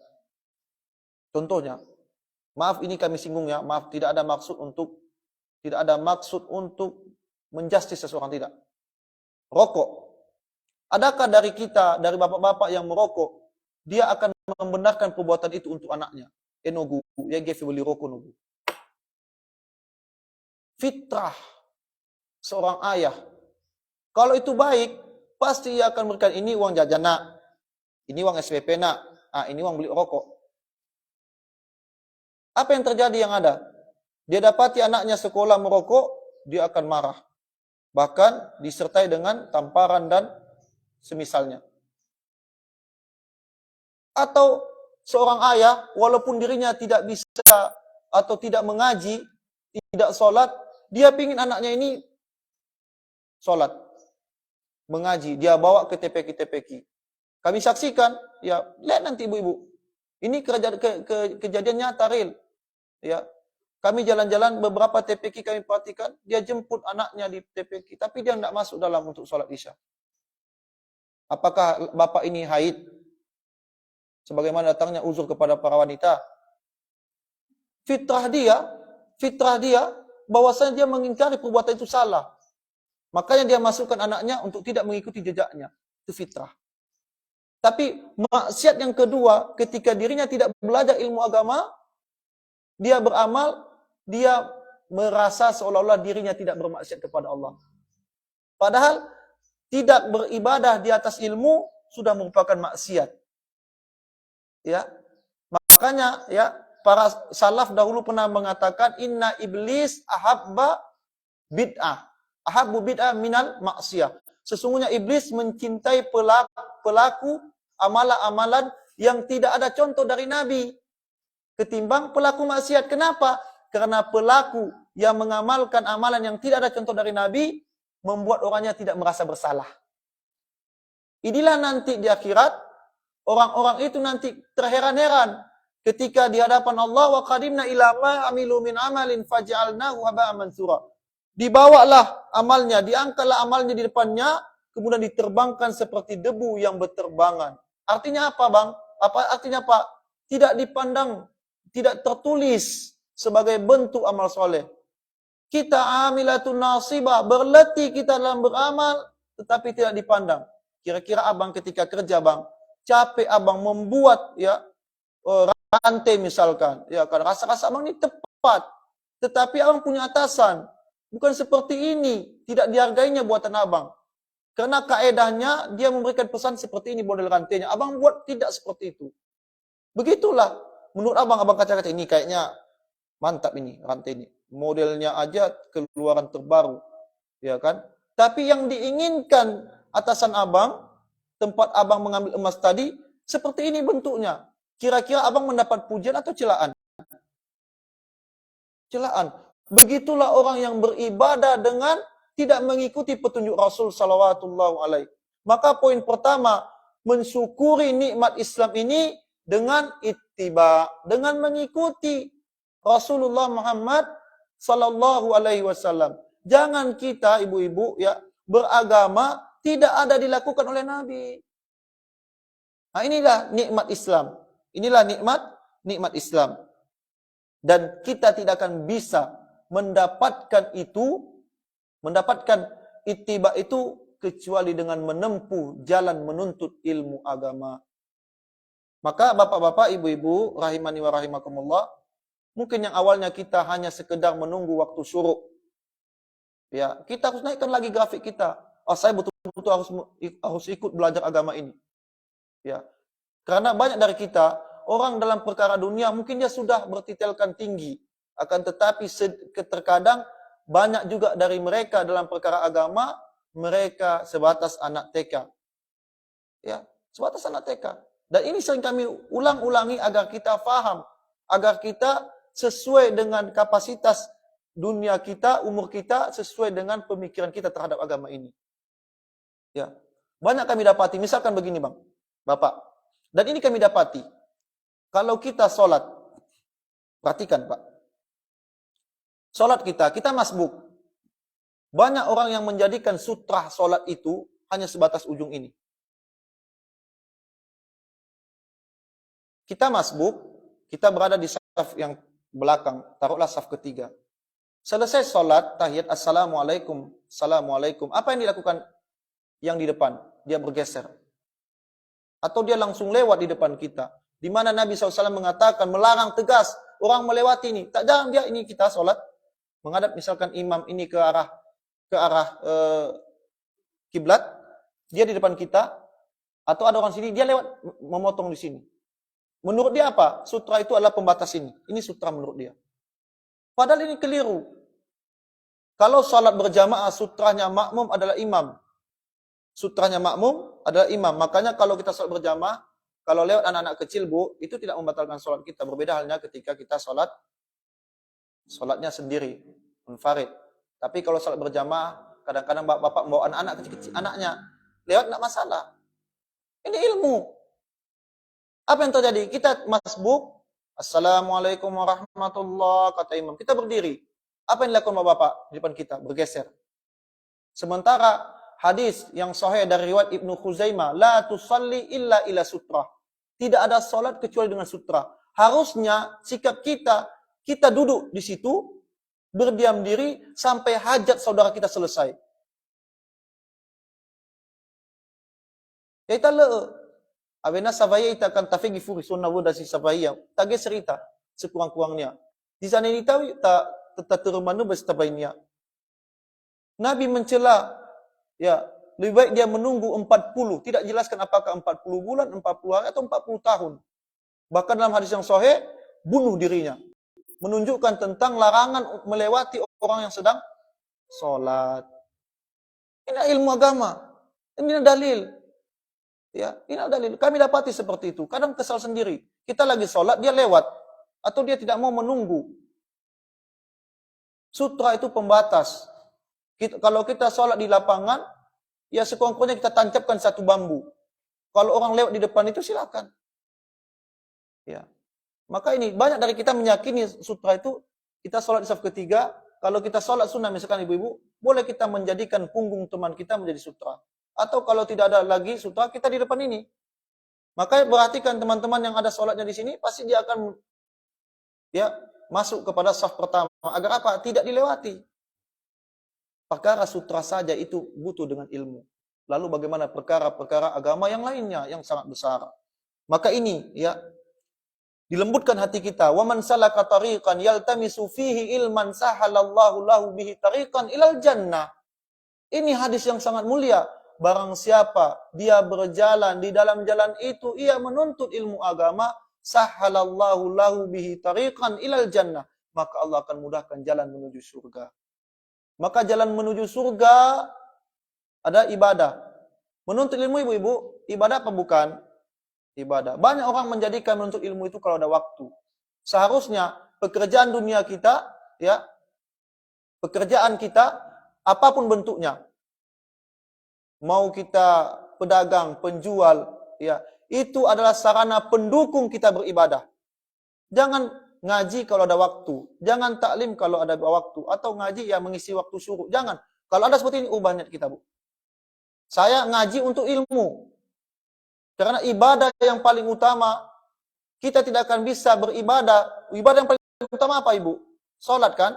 Contohnya, maaf ini kami singgung ya, maaf tidak ada maksud untuk menjustis seseorang, tidak. Rokok. Adakah dari kita, dari bapak-bapak yang merokok, dia akan membenarkan perbuatan itu untuk anaknya? Nogu, ya gefe beli rokok nogu. Fitrah seorang ayah. Kalau itu baik, pasti ia akan memberikan ini uang jajan nak, ini uang SPP nak, ini uang beli rokok. Apa yang terjadi yang ada? Dia dapati anaknya sekolah merokok, dia akan marah. Bahkan disertai dengan tamparan dan semisalnya. Atau seorang ayah, walaupun dirinya tidak bisa atau tidak mengaji, tidak sholat, dia pingin anaknya ini sholat, mengaji, dia bawa ke TPQ. Kami saksikan, ya lihat nanti ibu-ibu, ini kejadian nyata real. Ya, kami jalan-jalan beberapa TPQ kami perhatikan, dia jemput anaknya di TPQ, tapi dia tidak masuk dalam untuk sholat isya. Apakah bapak ini haid? Sebagaimana datangnya uzur kepada para wanita. Fitrah dia, bahwasanya dia mengingkari perbuatan itu salah. Makanya dia masukkan anaknya untuk tidak mengikuti jejaknya. Itu fitrah. Tapi maksiat yang kedua, ketika dirinya tidak belajar ilmu agama, dia beramal, dia merasa seolah-olah dirinya tidak bermaksiat kepada Allah. Padahal tidak beribadah di atas ilmu sudah merupakan maksiat. Ya. Makanya ya, para salaf dahulu pernah mengatakan inna iblis ahabba bid'ah. Ahabbu bid'ah minal maksiyah. Sesungguhnya iblis mencintai pelaku amalan-amalan yang tidak ada contoh dari Nabi ketimbang pelaku maksiat. Kenapa? Karena pelaku yang mengamalkan amalan yang tidak ada contoh dari Nabi membuat orangnya tidak merasa bersalah. Inilah nanti di akhirat orang-orang itu nanti terheran-heran ketika di hadapan Allah, wa qadimna ila ma amilu min amalin faj'alnahu haba'an mansura. Dibawalah amalnya, diangkatlah amalnya di depannya, kemudian diterbangkan seperti debu yang berterbangan. Artinya apa, Bang? Apa artinya, Pak? Tidak dipandang, tidak tertulis sebagai bentuk amal soleh. Kita amilatun nasibah, berletih kita dalam beramal, tetapi tidak dipandang. Kira-kira abang ketika kerja, Bang, capek abang membuat rantai misalkan, ya kan, rasa-rasa abang ini tepat, tetapi abang punya atasan, bukan seperti ini, tidak dihargainya buatan abang. Karena kaedahnya dia memberikan pesan seperti ini model rantainya, abang buat tidak seperti itu. Begitulah, menurut abang kaca-kaca ini kayaknya mantap ini rantai ini, modelnya aja keluaran terbaru, ya kan? Tapi yang diinginkan atasan abang, tempat abang mengambil emas tadi, seperti ini bentuknya. Kira-kira abang mendapat pujian atau celaan? Celaan. Begitulah orang yang beribadah dengan tidak mengikuti petunjuk Rasul sallallahu alaihi. Maka poin pertama, mensyukuri nikmat Islam ini dengan ittiba, dengan mengikuti Rasulullah Muhammad sallallahu alaihi wasallam. Jangan kita ibu-ibu ya beragama tidak ada dilakukan oleh Nabi. Nah, inilah nikmat Islam. Inilah nikmat Islam. Dan kita tidak akan bisa mendapatkan ittiba itu kecuali dengan menempuh jalan menuntut ilmu agama. Maka bapak-bapak, ibu-ibu, rahimani wa rahimakumullah, mungkin yang awalnya kita hanya sekedar menunggu waktu syuruk. Ya, kita harus naikkan lagi grafik kita. Oh, saya betul-betul harus ikut belajar agama ini. Ya. Karena banyak dari kita, orang dalam perkara dunia mungkin dia sudah bertitelkan tinggi, akan tetapi terkadang banyak juga dari mereka dalam perkara agama, mereka sebatas anak TK. Ya, sebatas anak TK. Dan ini sering kami ulang-ulangi agar kita faham, agar kita sesuai dengan kapasitas dunia kita, umur kita, sesuai dengan pemikiran kita terhadap agama ini. Ya, banyak kami dapati, misalkan begini, Bang, Bapak, dan ini kami dapati, kalau kita sholat, perhatikan, Pak, sholat kita masbuk. Banyak orang yang menjadikan sutra sholat itu hanya sebatas ujung ini. Kita masbuk, kita berada di saf yang belakang, taruhlah saf ketiga. Selesai sholat, tahiyat, assalamualaikum, assalamualaikum. Apa yang dilakukan yang di depan? Dia bergeser. Atau dia langsung lewat di depan kita. Di mana Nabi SAW mengatakan, melarang tegas, orang melewati ini. Tak jangan dia ini kita sholat, menghadap misalkan imam ini ke arah kiblat, dia di depan kita, atau ada orang sini, dia lewat memotong di sini. Menurut dia apa? Sutra itu adalah pembatas ini. Ini sutra menurut dia. Padahal ini keliru. Kalau salat berjamaah, sutranya makmum adalah imam. Sutranya makmum adalah imam. Makanya kalau kita salat berjamaah, kalau lewat anak-anak kecil, Bu, itu tidak membatalkan salat kita. Berbeda halnya ketika kita salatnya sendiri, munfarid. Tapi kalau salat berjamaah, kadang-kadang bapak membawa anak-anak kecil-kecil, anaknya lewat tidak masalah. Ini ilmu. Apa yang terjadi? Kita masbuk, assalamualaikum warahmatullahi, kata imam. Kita berdiri. Apa yang dilakukan bapak di depan kita? Bergeser. Sementara hadis yang sahih dari riwayat Ibnu Khuzaimah, la tusalli illa ila sutra. Tidak ada salat kecuali dengan sutra. Harusnya sikap kita duduk di situ, berdiam diri sampai hajat saudara kita selesai. Ya kita Abena savaya ita akan tafigi furi sunna wuda si savaya. Tage cerita sekurang-kurangnya. Di sana ini tahu tak terumanu bersetabainya. Nabi mencela, ya, lebih baik dia menunggu 40. Tidak jelaskan apakah 40 bulan, 40 hari atau 40 tahun. Bahkan dalam hadis yang sahih, bunuh dirinya. Menunjukkan tentang larangan melewati orang yang sedang sholat. Ini ilmu agama. Ini dalil. Ya, ini dalil. Kami dapati seperti itu. Kadang kesal sendiri. Kita lagi sholat, dia lewat. Atau dia tidak mau menunggu. Sutra itu pembatas. Kalau kita sholat di lapangan, ya sekurang-kurangnya kita tancapkan satu bambu. Kalau orang lewat di depan itu silakan. Ya. Maka ini banyak dari kita meyakini sutra itu kita sholat di saf ketiga. Kalau kita sholat sunnah misalkan ibu-ibu, boleh kita menjadikan punggung teman kita menjadi sutra. Atau kalau tidak ada lagi sutra, kita di depan ini. Maka perhatikan teman-teman yang ada sholatnya di sini, pasti dia akan masuk kepada saf pertama. Agar apa? Tidak dilewati. Perkara sutra saja itu butuh dengan ilmu. Lalu bagaimana perkara-perkara agama yang lainnya yang sangat besar. Maka ini dilembutkan hati kita. Wa man salaka tariqan yaltamisu fihi ilman sahalallahu lahu bihi tariqan ilal jannah. Ini hadis yang sangat mulia. Barang siapa dia berjalan di dalam jalan itu, ia menuntut ilmu agama, sahalallahu lahu bihi tariqan ilal jannah. Maka Allah akan mudahkan jalan menuju surga. Maka jalan menuju surga ada ibadah. Menuntut ilmu ibu-ibu, ibadah apa bukan? Ibadah. Banyak orang menjadikan menuntut ilmu itu kalau ada waktu. Seharusnya pekerjaan dunia kita, pekerjaan kita, apapun bentuknya. Mau kita pedagang, penjual, itu adalah sarana pendukung kita beribadah. Jangan ngaji kalau ada waktu. Jangan taklim kalau ada waktu. Atau ngaji yang mengisi waktu suruh. Jangan. Kalau ada seperti ini, banyak kita, Bu. Saya ngaji untuk ilmu. Karena ibadah yang paling utama, kita tidak akan bisa beribadah. Ibadah yang paling utama apa, Ibu? Salat kan?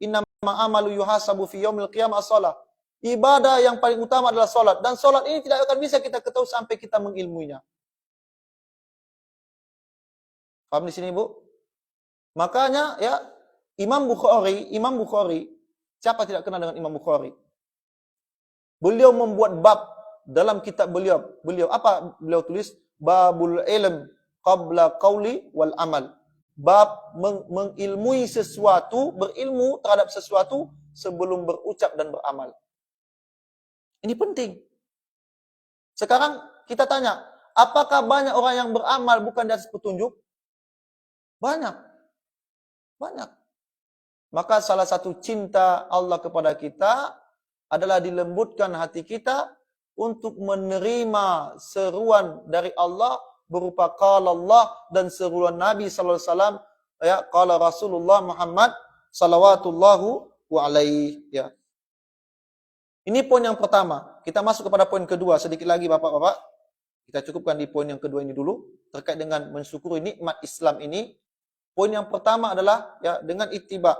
Innama amalu yuhasabu fi yaumil qiyamah as-shalah. Ibadah yang paling utama adalah salat. Dan salat ini tidak akan bisa kita ketahui sampai kita mengilmuinya. Paham di sini, Bu? Makanya Imam Bukhari, siapa tidak kenal dengan Imam Bukhari? Beliau membuat bab dalam kitab beliau. Apa beliau tulis? Babul ilm qabla qauli wal amal. Bab mengilmui sesuatu, berilmu terhadap sesuatu sebelum berucap dan beramal. Ini penting. Sekarang kita tanya, apakah banyak orang yang beramal bukan di atas petunjuk? Banyak. Maka salah satu cinta Allah kepada kita adalah dilembutkan hati kita untuk menerima seruan dari Allah berupa qala Allah dan seruan Nabi sallallahu alaihi wasallam, qala Rasulullah Muhammad sallallahu alaihi. Ini poin yang pertama. Kita masuk kepada poin kedua. Sedikit lagi Bapak-bapak. Kita cukupkan di poin yang kedua ini dulu terkait dengan mensyukuri nikmat Islam ini. Poin yang pertama adalah dengan ittiba.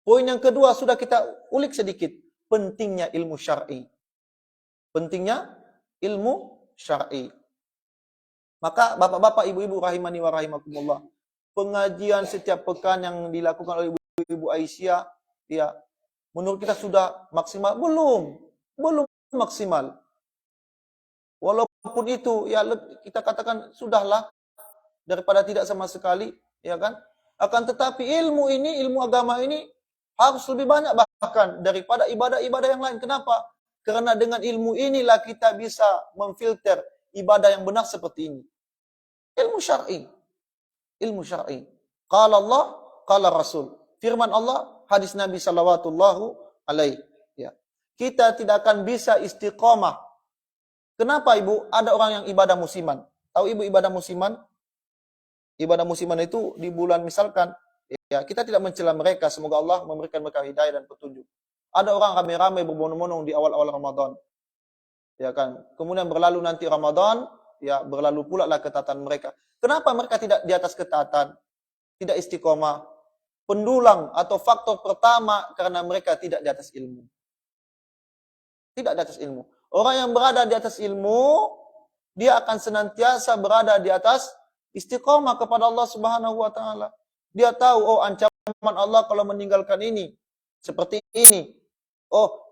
Poin yang kedua sudah kita ulik sedikit. Pentingnya ilmu syar'i. Pentingnya ilmu syar'i. Maka bapak-bapak, ibu-ibu rahimani wa rahimakumullah. Pengajian setiap pekan yang dilakukan oleh ibu-ibu Aisyah, menurut kita sudah maksimal? Belum maksimal. Walaupun itu kita katakan sudahlah daripada tidak sama sekali, kan? Akan tetapi ilmu agama ini harus lebih banyak bahkan daripada ibadah-ibadah yang lain. Kenapa? Karena dengan ilmu inilah kita bisa memfilter ibadah yang benar seperti ini. Ilmu syar'i. Qala Allah, qala Rasul. Firman Allah, hadis Nabi sallallahu alaihi. Kita tidak akan bisa istiqomah. Kenapa, Ibu? Ada orang yang ibadah musiman. Tahu Ibu ibadah musiman? Ibadah musiman itu di bulan misalkan, kita tidak mencela mereka. Semoga Allah memberikan mereka hidayah dan petunjuk. Ada orang ramai-ramai berbondong-bondong di awal-awal Ramadan. Kan? Kemudian berlalu nanti Ramadan, berlalu pula lah ketaatan mereka. Kenapa mereka tidak di atas ketaatan? Tidak istiqomah. Pendulang atau faktor pertama karena mereka tidak di atas ilmu. Tidak di atas ilmu. Orang yang berada di atas ilmu, dia akan senantiasa berada di atas istiqomah kepada Allah Subhanahu wa taala. Dia tahu ancaman Allah kalau meninggalkan ini seperti ini.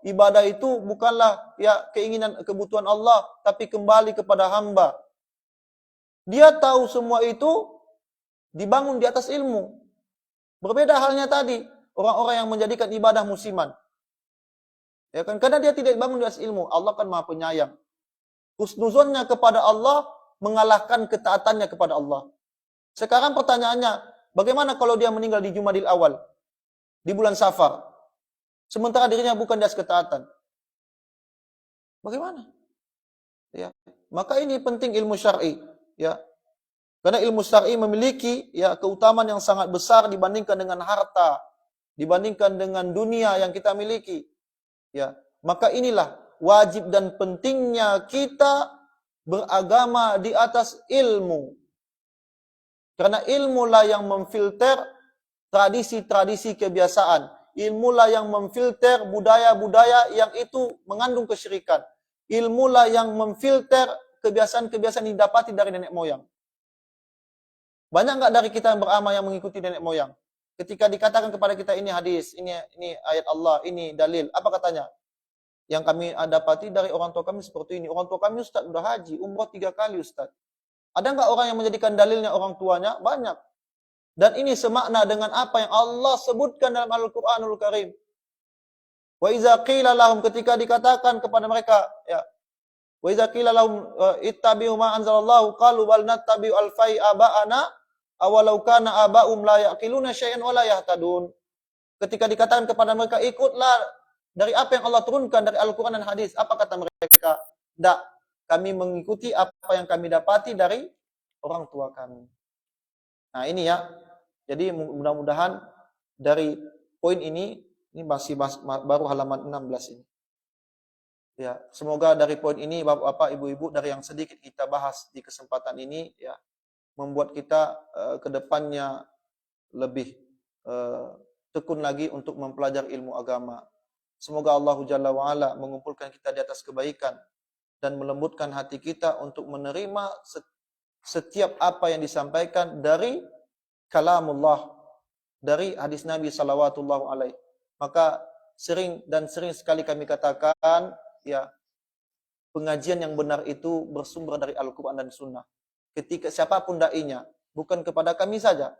Ibadah itu bukanlah keinginan kebutuhan Allah, tapi kembali kepada hamba. Dia tahu semua itu dibangun di atas ilmu. Berbeda halnya tadi, orang-orang yang menjadikan ibadah musiman. Karena dia tidak dibangun di atas ilmu. Allah kan Maha Penyayang. Husnuzonnya kepada Allah mengalahkan ketaatannya kepada Allah. Sekarang pertanyaannya, bagaimana kalau dia meninggal di Jumadil Awal? Di bulan Safar. Sementara dirinya bukan di atas ketaatan. Bagaimana? Maka ini penting ilmu syar'i. Karena ilmu syar'i memiliki ya keutamaan yang sangat besar dibandingkan dengan harta, dibandingkan dengan dunia yang kita miliki. Ya, maka inilah wajib dan pentingnya kita beragama di atas ilmu. Karena ilmulah yang memfilter tradisi-tradisi kebiasaan. Ilmulah yang memfilter budaya-budaya yang itu mengandung kesyirikan. Ilmulah yang memfilter kebiasaan-kebiasaan yang didapati dari nenek moyang. Banyak enggak dari kita yang beramal yang mengikuti nenek moyang? Ketika dikatakan kepada kita ini hadis, ini ayat Allah, ini dalil, apa katanya? Yang kami dapati dari orang tua kami seperti ini. Orang tua kami Ustaz udah haji, umrah 3 kali Ustaz. Ada enggak orang yang menjadikan dalilnya orang tuanya? Banyak. Dan ini semakna dengan apa yang Allah sebutkan dalam Al-Qur'anul Karim. Wa iza qila lahum, ketika dikatakan kepada mereka, ya. Wa iza qila lahum ittabi'u ma anzalallahu qalu bal nattabi'u alfai aba'ana awalau kana aba'um la yaqiluna syai'an wa la yahtadun. Ketika dikatakan kepada mereka, ikutlah dari apa yang Allah turunkan dari Al-Qur'an dan hadis. Apa kata mereka? Tidak, kami mengikuti apa yang kami dapati dari orang tua kami. Nah, ini ya. Jadi mudah-mudahan dari poin ini masih baru halaman 16 ini. Ya, semoga dari poin ini Bapak-bapak, Ibu-ibu, dari yang sedikit kita bahas di kesempatan ini ya, membuat kita ke depannya lebih tekun lagi untuk mempelajari ilmu agama. Semoga Allah Jalla wa Ala mengumpulkan kita di atas kebaikan dan melembutkan hati kita untuk menerima setiap apa yang disampaikan dari kalamullah, dari hadis Nabi sallallahu alaihi. Maka sering sekali kami katakan, ya, pengajian yang benar itu bersumber dari Al-Quran dan Sunnah. Ketika siapapun da'inya, bukan kepada kami saja,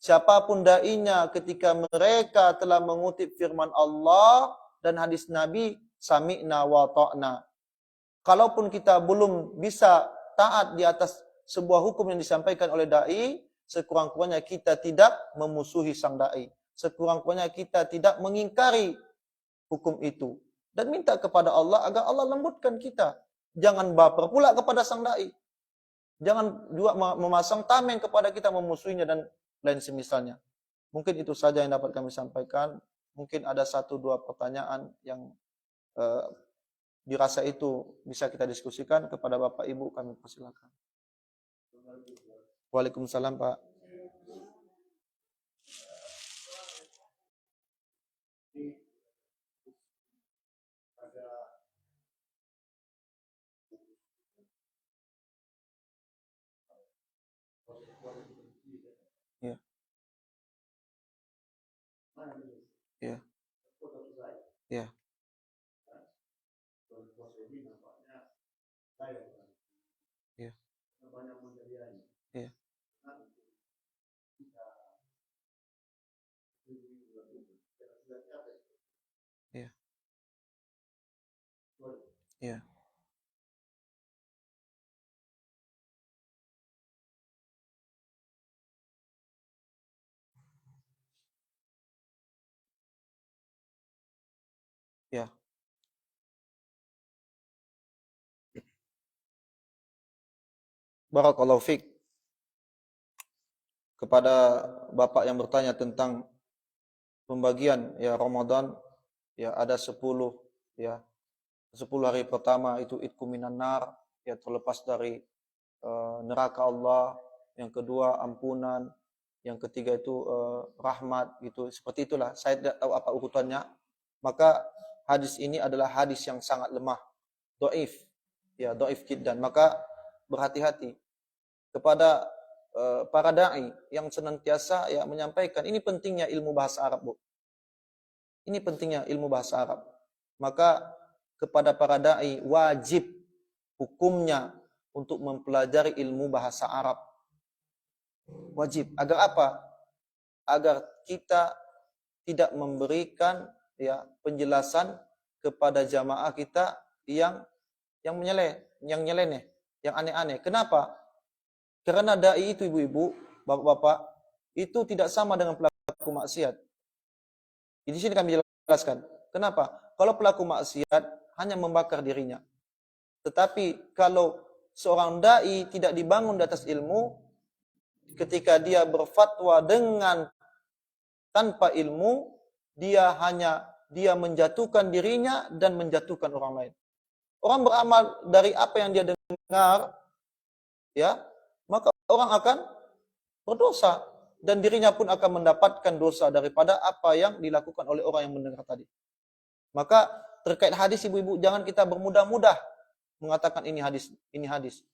siapapun da'inya, ketika mereka telah mengutip firman Allah dan hadis Nabi, sami'na wa ta'na. Kalaupun kita belum bisa taat di atas sebuah hukum yang disampaikan oleh da'i, sekurang-kurangnya kita tidak memusuhi sang da'i. Sekurang-kurangnya kita tidak mengingkari hukum itu. Dan minta kepada Allah agar Allah lembutkan kita. Jangan baper pula kepada sang da'i. Jangan juga memasang tameng kepada kita, memusuhinya dan lain semisalnya. Mungkin itu saja yang dapat kami sampaikan. Mungkin ada 1-2 pertanyaan yang dirasa itu bisa kita diskusikan. Kepada Bapak Ibu kami persilakan. Waalaikumsalam Pak. Ya. Ya. Ya. Ya. Ya. Ya. Ya. Ya. Barakallahu fiik. Kepada Bapak yang bertanya tentang pembagian ya Ramadan, ya ada 10 ya. 10 hari pertama itu itqu minan nar, ya terlepas dari neraka Allah. Yang kedua ampunan, yang ketiga itu rahmat gitu. Seperti itulah. Saya tidak tahu apa urutannya. Maka hadis ini adalah hadis yang sangat lemah, dhaif. Ya, dhaif jiddan. Maka berhati-hati kepada para dai yang senantiasa ya menyampaikan. Ini pentingnya ilmu bahasa Arab, Bu. Ini pentingnya ilmu bahasa Arab. Maka kepada para dai wajib hukumnya untuk mempelajari ilmu bahasa Arab. Wajib. Agar apa? Agar kita tidak memberikan ya penjelasan kepada jamaah kita yang nyeleneh, yang aneh-aneh. Kenapa? Karena dai itu, ibu-ibu, bapak-bapak, itu tidak sama dengan pelaku maksiat. Di sini kami jelaskan. Kenapa? Kalau pelaku maksiat hanya membakar dirinya. Tetapi kalau seorang dai tidak dibangun di atas ilmu, ketika dia berfatwa dengan tanpa ilmu, dia menjatuhkan dirinya dan menjatuhkan orang lain. Orang beramal dari apa yang dia dengar, ya, maka orang akan berdosa dan dirinya pun akan mendapatkan dosa daripada apa yang dilakukan oleh orang yang mendengar tadi. Maka terkait hadis, ibu-ibu, jangan kita bermudah-mudah mengatakan ini hadis, ini hadis.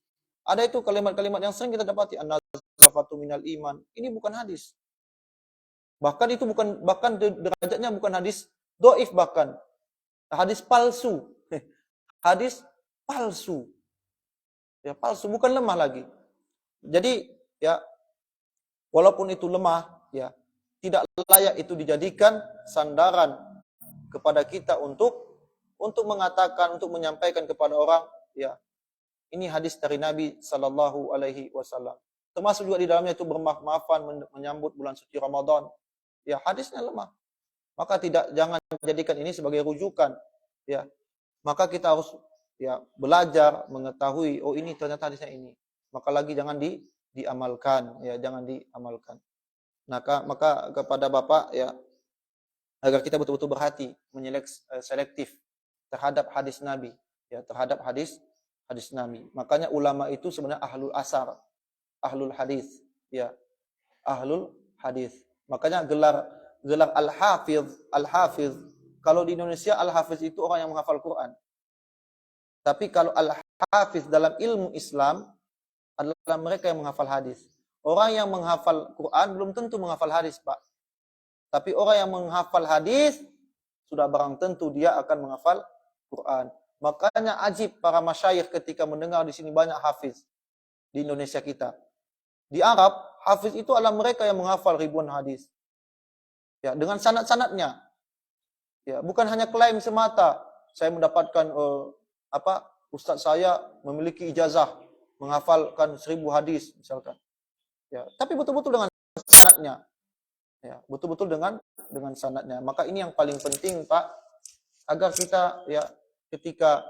Ada itu kalimat-kalimat yang sering kita dapati, an-nazafatu minal iman. Ini bukan hadis. Bahkan itu bahkan derajatnya bukan hadis dhaif, bahkan hadis palsu. Hadis palsu. Ya, palsu, bukan lemah lagi. Jadi, ya, walaupun itu lemah, ya, tidak layak itu dijadikan sandaran kepada kita untuk mengatakan, untuk menyampaikan kepada orang, ya, ini hadis dari Nabi sallallahu alaihi wasallam. Termasuk juga di dalamnya itu bermaaf-maafan menyambut bulan suci Ramadan. Ya, hadisnya lemah. Maka jangan jadikan ini sebagai rujukan, ya. Maka kita harus, ya, belajar mengetahui, oh ini ternyata hadisnya ini. Maka lagi jangan diamalkan, ya, jangan diamalkan. Maka kepada Bapak, ya, agar kita betul-betul berhati, selektif terhadap hadis Nabi, ya, terhadap hadis Nabi. Makanya ulama itu sebenarnya ahlul asar, ahlul hadis, ya, ahlul hadis. Makanya gelar al-hafiz. Kalau di Indonesia al-hafiz itu orang yang menghafal Quran. Tapi kalau al-hafiz dalam ilmu Islam adalah mereka yang menghafal hadis. Orang yang menghafal Quran belum tentu menghafal hadis, Pak. Tapi orang yang menghafal hadis sudah barang tentu dia akan menghafal Quran. Makanya ajib para masyayikh ketika mendengar di sini banyak hafiz di Indonesia kita. Di Arab, hafiz itu adalah mereka yang menghafal ribuan hadis. Ya, dengan sanad-sanadnya. Ya, bukan hanya klaim semata. Saya mendapatkan ustaz saya memiliki ijazah menghafalkan 1000 hadis misalkan. Ya, tapi betul-betul dengan sanadnya. Ya, betul-betul dengan sanadnya. Maka ini yang paling penting, Pak, agar kita, ya, ketika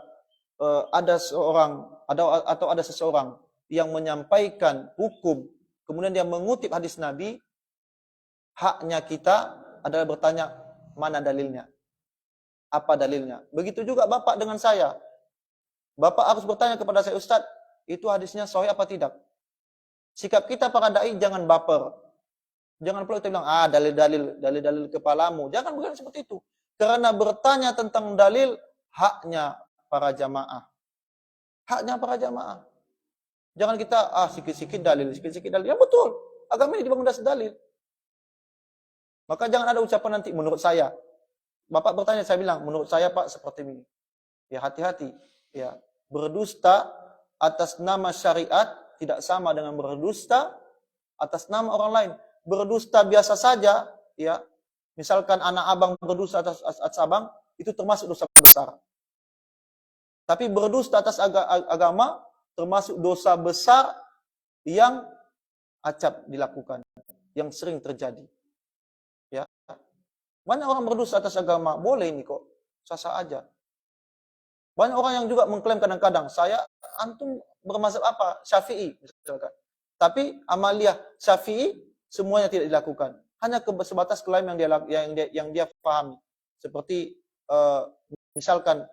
ada seseorang yang menyampaikan hukum, kemudian dia mengutip hadis Nabi, haknya kita adalah bertanya, mana dalilnya? Apa dalilnya? Begitu juga Bapak dengan saya. Bapak harus bertanya kepada saya, Ustaz, itu hadisnya sahih apa tidak? Sikap kita para dai jangan baper. Jangan pula kita bilang, dalil-dalil kepalamu. Jangan bukan seperti itu. Karena bertanya tentang dalil, haknya para jamaah. Haknya para jamaah. Jangan kita, sikit-sikit dalil. Ya betul. Agama ini dibangun atas dalil. Maka jangan ada ucapan nanti, menurut saya. Bapak bertanya, saya bilang, menurut saya Pak seperti ini. Ya, hati-hati. Ya, berdusta atas nama syariat tidak sama dengan berdusta atas nama orang lain. Berdusta biasa saja, ya. Misalkan anak abang berdusta atas abang, itu termasuk dosa besar. Tapi berdusta atas agama termasuk dosa besar yang acap dilakukan, yang sering terjadi. Ya. Banyak orang berdusta atas agama, boleh ini kok, sah-sah aja. Banyak orang yang juga mengklaim kadang-kadang, antum bermazhab apa? Syafi'i, misalkan. Tapi amaliyah Syafi'i semuanya tidak dilakukan. Hanya sebatas klaim yang dia pahami. Seperti misalkan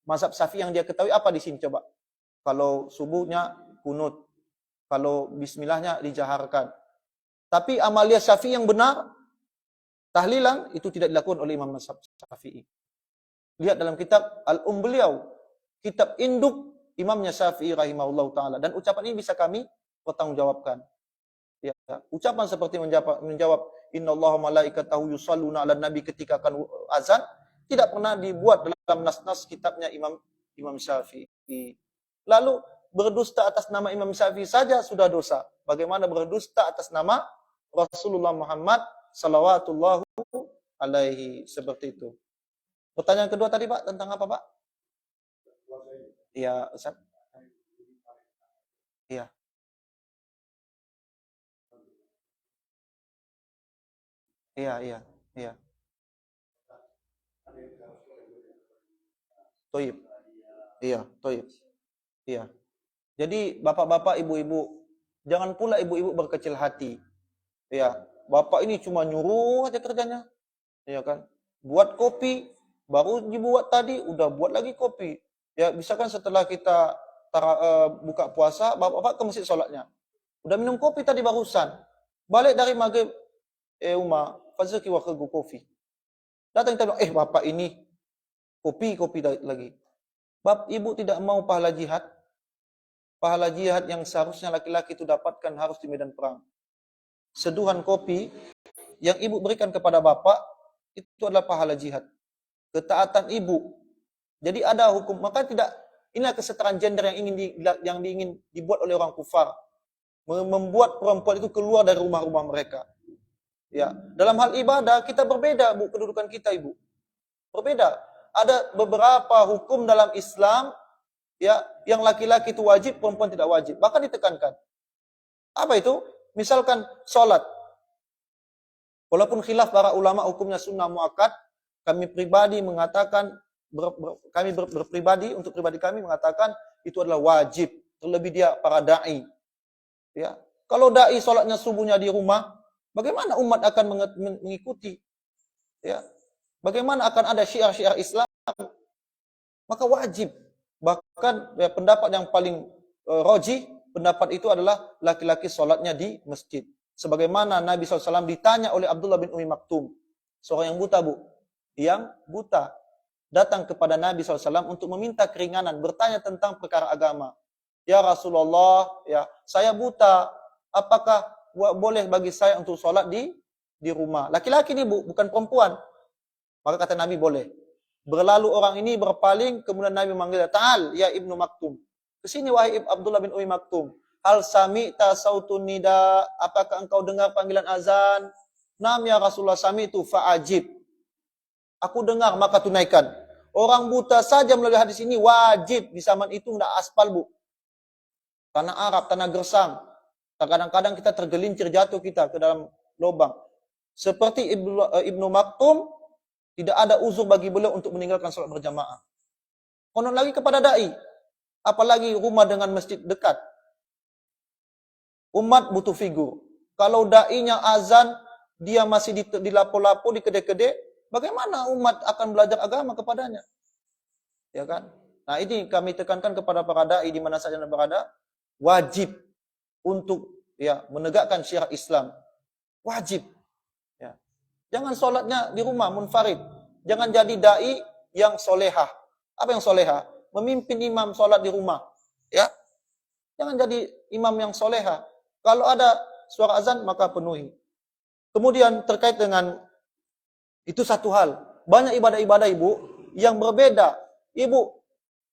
mazhab Syafi'i yang dia ketahui apa di sini coba? Kalau subuhnya kunut, kalau bismillahnya dijaharkan. Tapi amaliyah Syafi'i yang benar, tahlilan itu tidak dilakukan oleh Imam mazhab Syafi'i. Lihat dalam kitab beliau, kitab induk Imamnya Syafi'i rahimahullah ta'ala. Dan ucapan ini bisa kami pertanggungjawabkan. Ya, ucapan seperti menjawab innallaha malaikatahu yusalluna 'alan nabi ketika akan azan tidak pernah dibuat dalam nas-nas kitabnya Imam Syafi'i. Lalu berdusta atas nama Imam Syafi'i saja sudah dosa. Bagaimana berdusta atas nama Rasulullah Muhammad sallallahu alaihi, seperti itu. Pertanyaan kedua tadi Pak tentang apa Pak? Iya, Ustaz. Iya. Iya. Toib. Iya, toib. Iya. Jadi bapak-bapak, ibu-ibu, Jangan pula ibu-ibu berkecil hati. Ya, bapak ini cuma nyuruh aja kerjanya. Ya kan? Buat kopi, baru dibuat tadi, udah buat lagi kopi. Ya, misalkan setelah kita buka puasa, bapak ke masjid sholatnya. Udah minum kopi tadi barusan. Balik dari maghrib, Uma, fazaki wa khagu kopi. Datang kita bilang, bapak ini kopi lagi. Ibu tidak mau pahala jihad. Pahala jihad yang seharusnya laki-laki itu dapatkan harus di medan perang. Seduhan kopi yang ibu berikan kepada bapak, itu adalah pahala jihad. Ketaatan ibu. Jadi ada hukum, maka tidak, inilah kesetaraan gender yang ingin dibuat oleh orang kufar. Membuat perempuan itu keluar dari rumah-rumah mereka. Ya, dalam hal ibadah kita berbeda, Bu, kedudukan kita, Ibu. Berbeda. Ada beberapa hukum dalam Islam ya, yang laki-laki itu wajib, perempuan tidak wajib. Bahkan ditekankan. Apa itu? Misalkan sholat. Walaupun khilaf para ulama hukumnya sunnah muakkad, kami pribadi mengatakan, kami berpribadi, untuk pribadi kami mengatakan itu adalah wajib. Terlebih dia para da'i. Ya. Kalau da'i sholatnya subuhnya di rumah, bagaimana umat akan mengikuti? Ya. Bagaimana akan ada syiar-syiar Islam? Maka wajib. Bahkan ya, pendapat yang paling rajih, pendapat itu adalah laki-laki sholatnya di masjid. Sebagaimana Nabi SAW ditanya oleh Abdullah bin Umi Maktum, seorang yang buta, Bu. Yang buta. Datang kepada Nabi SAW untuk meminta keringanan, bertanya tentang perkara agama. Ya Rasulullah, ya saya buta, apakah boleh bagi saya untuk sholat di rumah? Laki-laki ini, Bu, bukan perempuan. Maka kata Nabi, boleh. Berlalu orang ini berpaling, kemudian Nabi memanggil, "Ta'al ya Ibnu Maktum." Kesini wahai Abdullah bin Umi Maktum. Hal sami'ta sautun nida, apakah engkau dengar panggilan azan? Nam ya Rasulullah, sami'tu fa'ajib. Aku dengar, maka tunaikan. Orang buta saja melalui hadis ini wajib. Di zaman itu tidak aspal, Bu. Tanah Arab, tanah gersang. Kadang-kadang kita tergelincir, jatuh kita ke dalam lubang. Seperti Ibnu Maktum, tidak ada uzur bagi beliau untuk meninggalkan sholat berjamaah. Konon lagi kepada da'i. Apalagi rumah dengan masjid dekat. Umat butuh figur. Kalau da'inya azan, dia masih di lapo-lapo, di kede-kede, bagaimana umat akan belajar agama kepadanya? Ya kan? Nah, ini kami tekankan kepada para da'i di mana saja berada, wajib untuk ya menegakkan syiar Islam. Wajib. Ya. Jangan sholatnya di rumah, munfarid. Jangan jadi da'i yang solehah. Apa yang solehah? Memimpin imam sholat di rumah. Ya. Jangan jadi imam yang solehah. Kalau ada suara azan, maka penuhi. Kemudian terkait dengan itu satu hal. Banyak ibadah-ibadah, Ibu, yang berbeda. Ibu,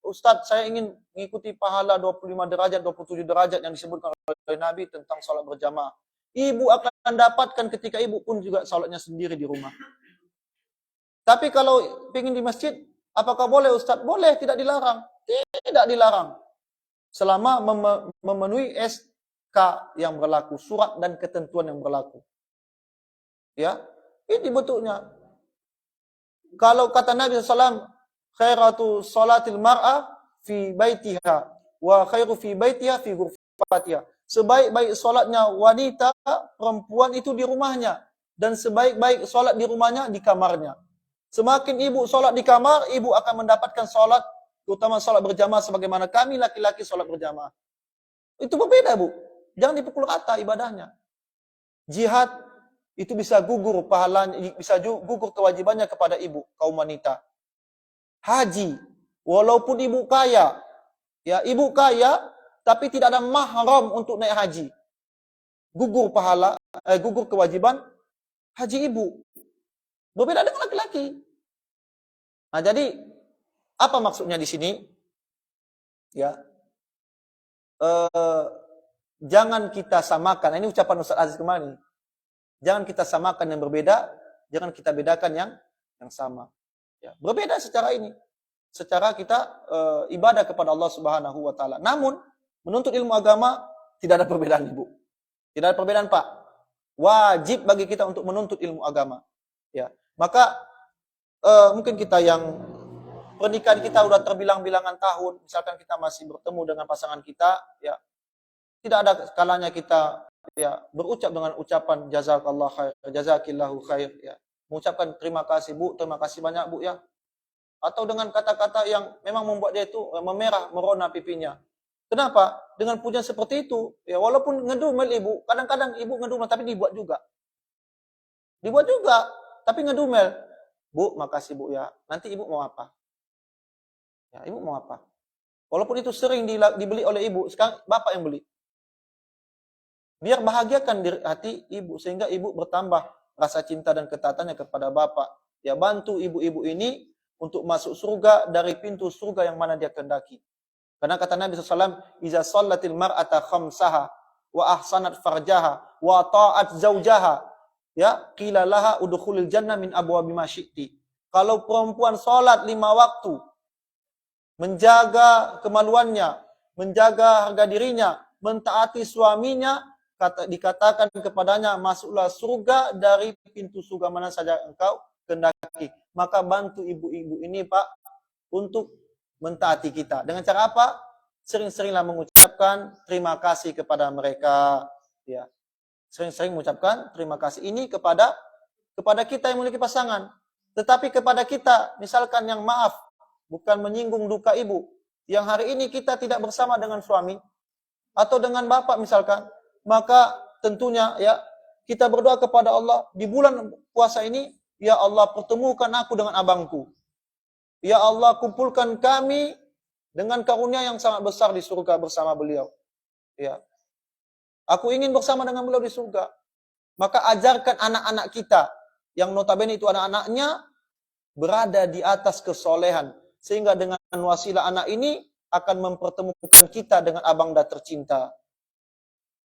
Ustadz, saya ingin mengikuti pahala 25 derajat, 27 derajat yang disebutkan oleh Nabi tentang sholat berjamaah. Ibu akan dapatkan ketika ibu pun juga sholatnya sendiri di rumah. Tapi kalau ingin di masjid, apakah boleh, Ustadz? Boleh, tidak dilarang. Tidak dilarang. Selama memenuhi SK yang berlaku, surat dan ketentuan yang berlaku. Ya, ini bentuknya. Kalau kata Nabi SAW, khairatu salatil mar'ah fi baitiha, wa khairu fi baitiha fi ghurfatiha. Sebaik-baik solatnya wanita, perempuan itu di rumahnya. Dan sebaik-baik solat di rumahnya, di kamarnya. Semakin ibu solat di kamar, ibu akan mendapatkan solat, terutama solat berjamaah sebagaimana kami laki-laki solat berjamaah. Itu berbeda, Bu. Jangan dipukul rata ibadahnya. Jihad itu bisa gugur pahalanya, bisa gugur kewajibannya kepada ibu, kaum wanita. Haji, walaupun ibu kaya, ya ibu kaya, tapi tidak ada mahram untuk naik haji. Gugur pahala, gugur kewajiban haji ibu. Berbeda dengan laki-laki. Nah, jadi apa maksudnya di sini? Ya, jangan kita samakan. Ini ucapan Ustaz Aziz kemarin. Jangan kita samakan yang berbeda, jangan kita bedakan yang sama. Ya, berbeda secara ini. Secara kita ibadah kepada Allah Subhanahu wa taala. Namun menuntut ilmu agama tidak ada perbedaan, Ibu. Tidak ada perbedaan, Pak. Wajib bagi kita untuk menuntut ilmu agama. Ya. Maka mungkin kita yang pernikahan kita udah terbilang-bilangan tahun, misalkan kita masih bertemu dengan pasangan kita, ya. Tidak ada kalanya kita ya berucap dengan ucapan jazakallah khair, jazakillahu khair ya. Mengucapkan terima kasih Bu, terima kasih banyak Bu ya. Atau dengan kata-kata yang memang membuat dia itu memerah, merona pipinya. Kenapa? Dengan pujian seperti itu, ya walaupun ngedumel ibu, kadang-kadang ibu ngedumel tapi dibuat juga. Dibuat juga, tapi ngedumel. Bu, makasih Bu ya. Nanti ibu mau apa? Ya, ibu mau apa? Walaupun itu sering dibeli oleh ibu, sekarang bapak yang beli. Biar bahagiakan hati ibu, sehingga ibu bertambah rasa cinta dan ketaatannya kepada bapak. Ya, bantu ibu-ibu ini untuk masuk surga dari pintu surga yang mana dia kehendaki. Karena kata Nabi SAW, "Iza sallatil mar'ata khamsaha wa ahsanat farjaha wa ta'at zaujaha, ya, qila laha udkhulil jannah min abwabi ma syi'ti." Kalau perempuan salat 5 waktu, menjaga kemaluannya, menjaga harga dirinya, mentaati suaminya, dikatakan kepadanya, masuklah surga dari pintu surga mana saja engkau kehendaki. Maka bantu ibu-ibu ini Pak untuk mentaati kita. Dengan cara apa? Sering-seringlah mengucapkan terima kasih kepada mereka. Ya, sering-sering mengucapkan terima kasih ini kepada kita yang memiliki pasangan. Tetapi kepada kita, misalkan yang maaf, bukan menyinggung duka ibu, yang hari ini kita tidak bersama dengan suami atau dengan bapak misalkan, maka tentunya ya kita berdoa kepada Allah di bulan puasa ini, ya Allah pertemukan aku dengan abangku. Ya Allah kumpulkan kami dengan karunia yang sangat besar di surga bersama beliau. Ya. Aku ingin bersama dengan beliau di surga. Maka ajarkan anak-anak kita yang notabene itu anak-anaknya berada di atas kesolehan, sehingga dengan wasilah anak ini akan mempertemukan kita dengan abangda tercinta.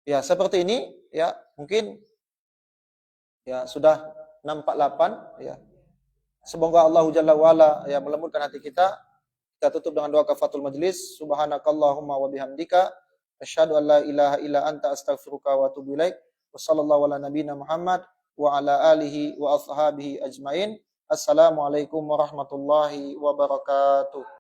Ya, seperti ini ya, mungkin ya sudah 648 ya. Semoga Allah Jalla wa'ala ya melembutkan hati kita. Kita tutup dengan doa kafaratul majlis. Subhanakallahumma wa bihamdika asyhadu an la ilaha illa anta astaghfiruka wa atubu ilaik. Wassallallahu ala nabiyyina Muhammad wa ala alihi wa ashabihi ajmain. Assalamualaikum warahmatullahi wabarakatuh.